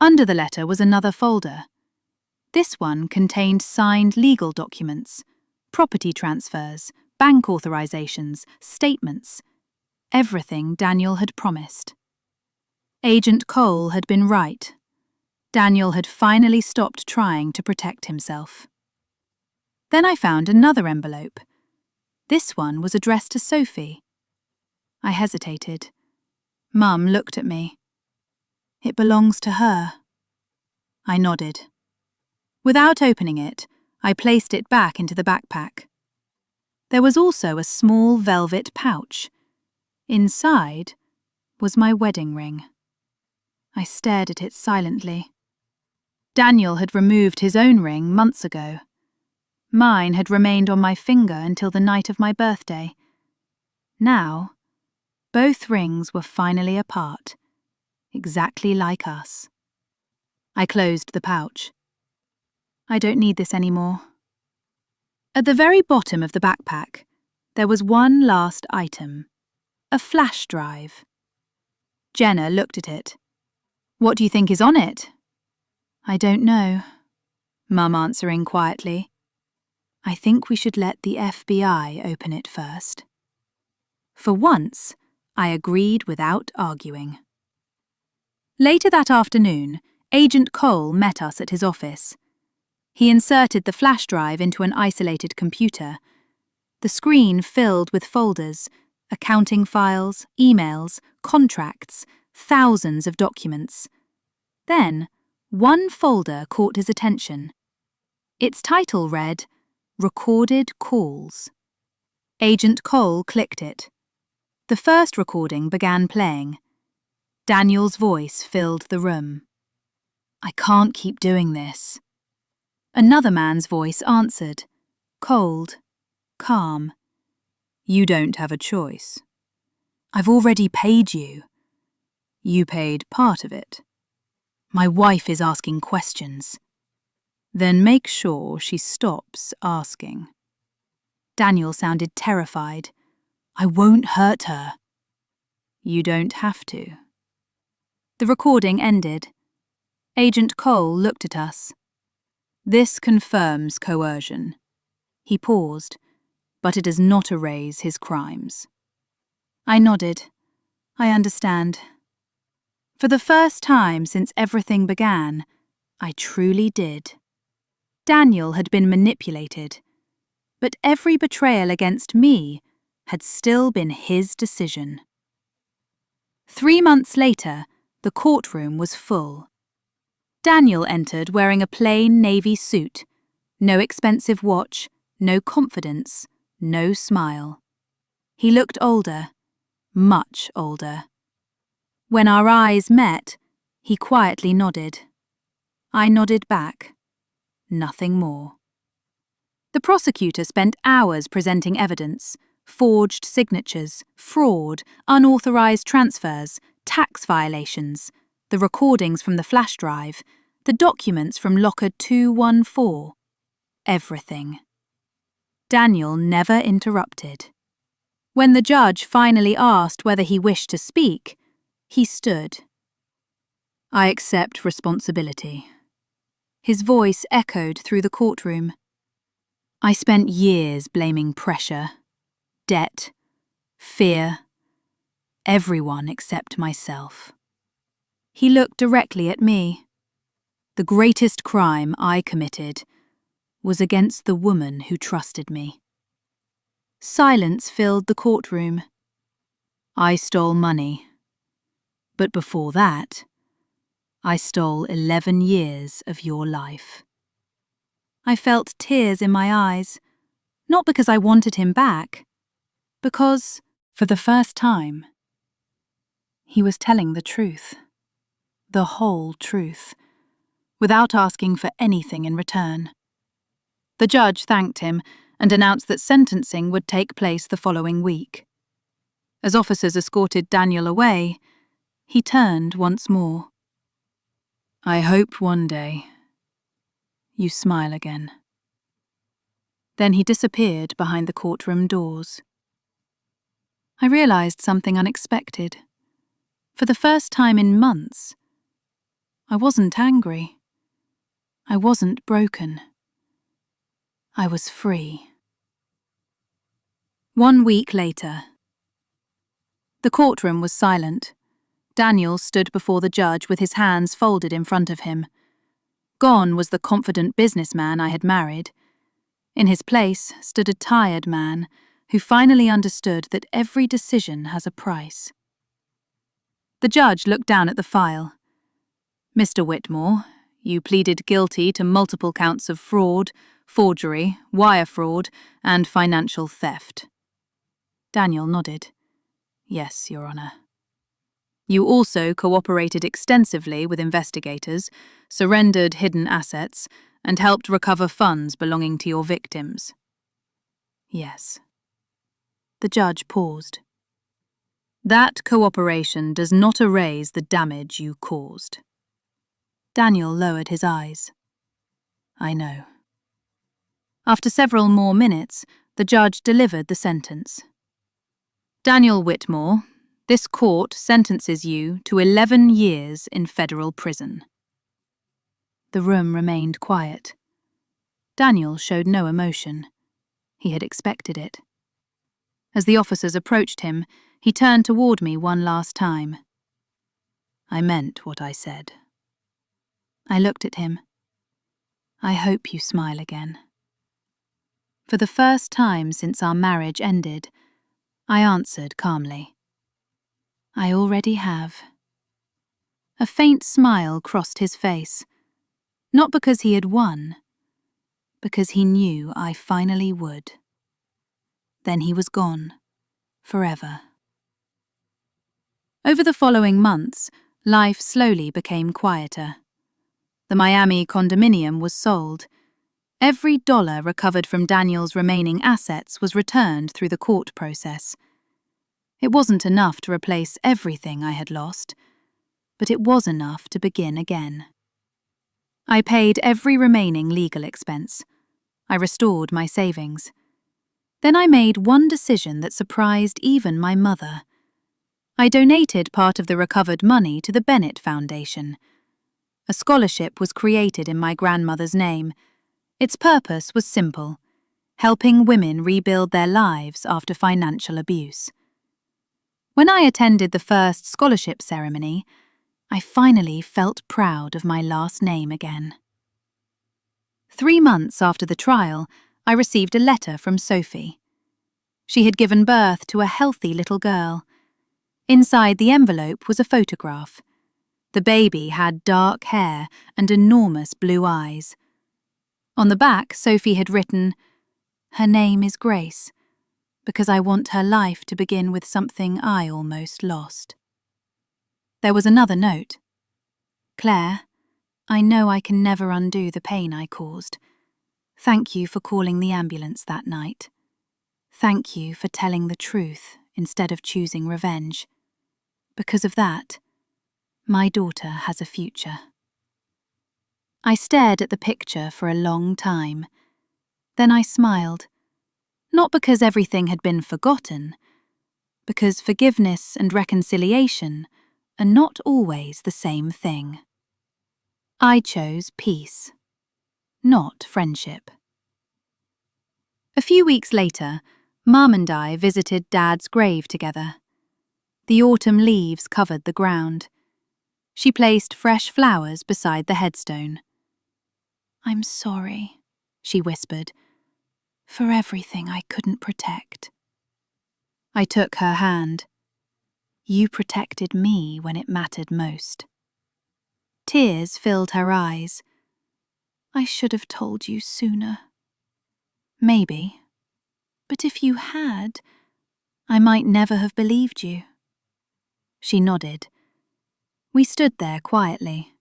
[SPEAKER 1] Under the letter was another folder. This one contained signed legal documents, property transfers, bank authorizations, statements, everything Daniel had promised. Agent Cole had been right. Daniel had finally stopped trying to protect himself. Then I found another envelope. This one was addressed to Sophie. I hesitated. Mum looked at me. It belongs to her. I nodded. Without opening it, I placed it back into the backpack. There was also a small velvet pouch. Inside was my wedding ring. I stared at it silently. Daniel had removed his own ring months ago. Mine had remained on my finger until the night of my birthday. Now, both rings were finally apart, exactly like us. I closed the pouch. I don't need this anymore. At the very bottom of the backpack, there was one last item, a flash drive. Jenna looked at it. What do you think is on it? I don't know, Mum answering quietly. I think we should let the FBI open it first. For once, I agreed without arguing. Later that afternoon, Agent Cole met us at his office. He inserted the flash drive into an isolated computer. The screen filled with folders, accounting files, emails, contracts, thousands of documents. Then, one folder caught his attention. Its title read, Recorded Calls. Agent Cole clicked it. The first recording began playing. Daniel's voice filled the room. I can't keep doing this. Another man's voice answered, cold, calm. You don't have a choice. I've already paid you. You paid part of it. My wife is asking questions. Then make sure she stops asking. Daniel sounded terrified. I won't hurt her. You don't have to. The recording ended. Agent Cole looked at us. This confirms coercion. He paused, but it does not erase his crimes. I nodded. I understand. For the first time since everything began, I truly did. Daniel had been manipulated, but every betrayal against me had still been his decision. 3 months later, the courtroom was full. Daniel entered wearing a plain navy suit, no expensive watch, no confidence, no smile. He looked older, much older. When our eyes met, he quietly nodded. I nodded back. Nothing more. The prosecutor spent hours presenting evidence, forged signatures, fraud, unauthorized transfers, tax violations, the recordings from the flash drive, the documents from locker 214. Everything. Daniel never interrupted. When the judge finally asked whether he wished to speak, he stood. I accept responsibility. His voice echoed through the courtroom. I spent years blaming pressure, debt, fear, everyone except myself. He looked directly at me. The greatest crime I committed was against the woman who trusted me. Silence filled the courtroom. I stole money. But before that, I stole 11 years of your life. I felt tears in my eyes, not because I wanted him back, because, for the first time, he was telling the truth, the whole truth, without asking for anything in return. The judge thanked him and announced that sentencing would take place the following week. As officers escorted Daniel away, he turned once more. I hope one day you smile again. Then he disappeared behind the courtroom doors. I realized something unexpected. For the first time in months, I wasn't angry. I wasn't broken. I was free. 1 week later. The courtroom was silent. Daniel stood before the judge with his hands folded in front of him. Gone was the confident businessman I had married. In his place stood a tired man who finally understood that every decision has a price. The judge looked down at the file. Mr. Whitmore, you pleaded guilty to multiple counts of fraud, forgery, wire fraud, and financial theft. Daniel nodded. Yes, Your Honor. You also cooperated extensively with investigators, surrendered hidden assets, and helped recover funds belonging to your victims. Yes. The judge paused. That cooperation does not erase the damage you caused. Daniel lowered his eyes. I know. After several more minutes, the judge delivered the sentence. Daniel Whitmore, this court sentences you to 11 years in federal prison. The room remained quiet. Daniel showed no emotion. He had expected it. As the officers approached him, he turned toward me one last time. I meant what I said. I looked at him. I hope you smile again. For the first time since our marriage ended, I answered calmly. I already have. A faint smile crossed his face, not because he had won, because he knew I finally would. Then he was gone, forever. Over the following months, life slowly became quieter. The Miami condominium was sold. Every dollar recovered from Daniel's remaining assets was returned through the court process. It wasn't enough to replace everything I had lost, but it was enough to begin again. I paid every remaining legal expense. I restored my savings. Then I made one decision that surprised even my mother. I donated part of the recovered money to the Bennett Foundation. A scholarship was created in my grandmother's name. Its purpose was simple: helping women rebuild their lives after financial abuse. When I attended the first scholarship ceremony, I finally felt proud of my last name again. 3 months after the trial, I received a letter from Sophie. She had given birth to a healthy little girl. Inside the envelope was a photograph. The baby had dark hair and enormous blue eyes. On the back, Sophie had written, "Her name is Grace, because I want her life to begin with something I almost lost." There was another note. "Claire, I know I can never undo the pain I caused. Thank you for calling the ambulance that night. Thank you for telling the truth instead of choosing revenge. Because of that, my daughter has a future." I stared at the picture for a long time. Then I smiled. Not because everything had been forgotten, because forgiveness and reconciliation are not always the same thing. I chose peace, not friendship. A few weeks later, Mum and I visited Dad's grave together. The autumn leaves covered the ground. She placed fresh flowers beside the headstone. "I'm sorry," she whispered, "for everything I couldn't protect." I took her hand. "You protected me when it mattered most." Tears filled her eyes. "I should have told you sooner." "Maybe. But if you had, I might never have believed you." She nodded. We stood there quietly.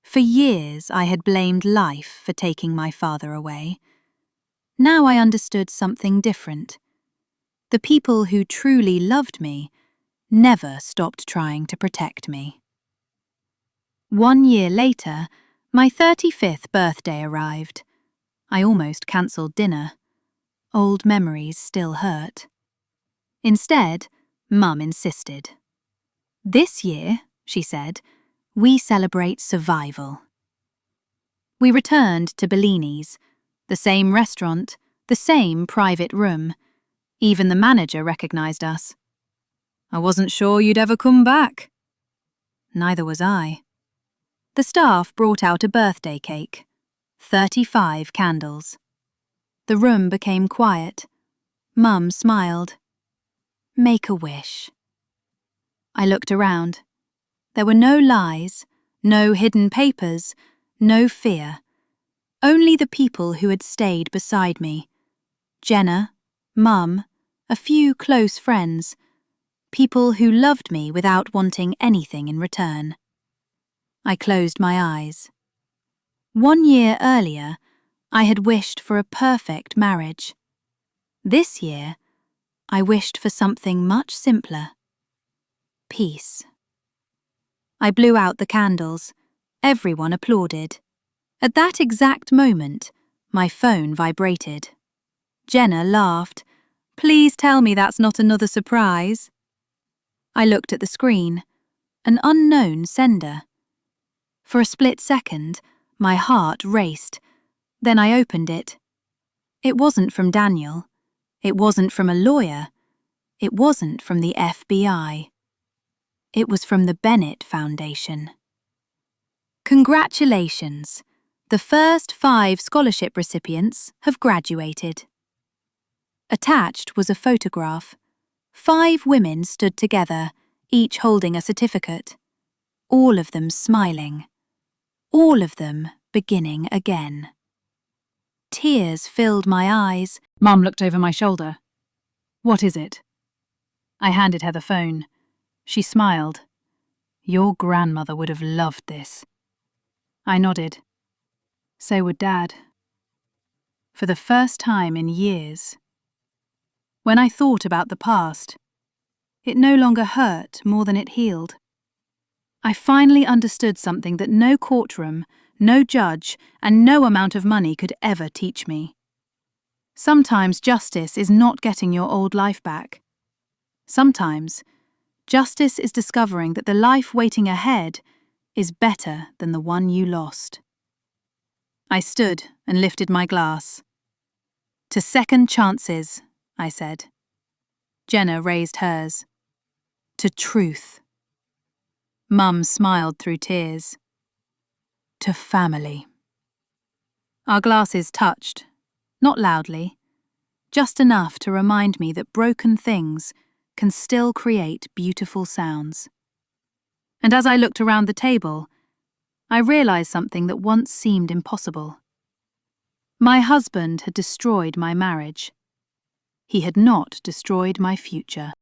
[SPEAKER 1] For years I had blamed life for taking my father away. Now I understood something different. The people who truly loved me never stopped trying to protect me. 1 year later, my 35th birthday arrived. I almost cancelled dinner. Old memories still hurt. Instead, Mum insisted. "This year," she said, "we celebrate survival." We returned to Bellini's, the same restaurant, the same private room. Even the manager recognised us. "I wasn't sure you'd ever come back." Neither was I. The staff brought out a birthday cake. 35 candles. The room became quiet. Mum smiled. "Make a wish." I looked around. There were no lies, no hidden papers, no fear. Only the people who had stayed beside me. Jenna, Mum, a few close friends. People who loved me without wanting anything in return. I closed my eyes. 1 year earlier, I had wished for a perfect marriage. This year, I wished for something much simpler. Peace. I blew out the candles. Everyone applauded. At that exact moment, my phone vibrated. Jenna laughed. "Please tell me that's not another surprise." I looked at the screen. An unknown sender. For a split second, my heart raced. Then I opened it. It wasn't from Daniel. It wasn't from a lawyer. It wasn't from the FBI. It was from the Bennett Foundation. "Congratulations! The first 5 scholarship recipients have graduated." Attached was a photograph. 5 women stood together, each holding a certificate. All of them smiling. All of them beginning again. Tears filled my eyes. Mum looked over my shoulder. "What is it?" I handed her the phone. She smiled. "Your grandmother would have loved this." I nodded. So would Dad. For the first time in years. When I thought about the past, it no longer hurt more than it healed. I finally understood something that no courtroom, no judge, and no amount of money could ever teach me. Sometimes justice is not getting your old life back. Sometimes justice is discovering that the life waiting ahead is better than the one you lost. I stood and lifted my glass. "To second chances," I said. Jenna raised hers. "To truth." Mum smiled through tears. "To family." Our glasses touched, not loudly, just enough to remind me that broken things can still create beautiful sounds. And as I looked around the table, I realized something that once seemed impossible. My husband had destroyed my marriage. He had not destroyed my future.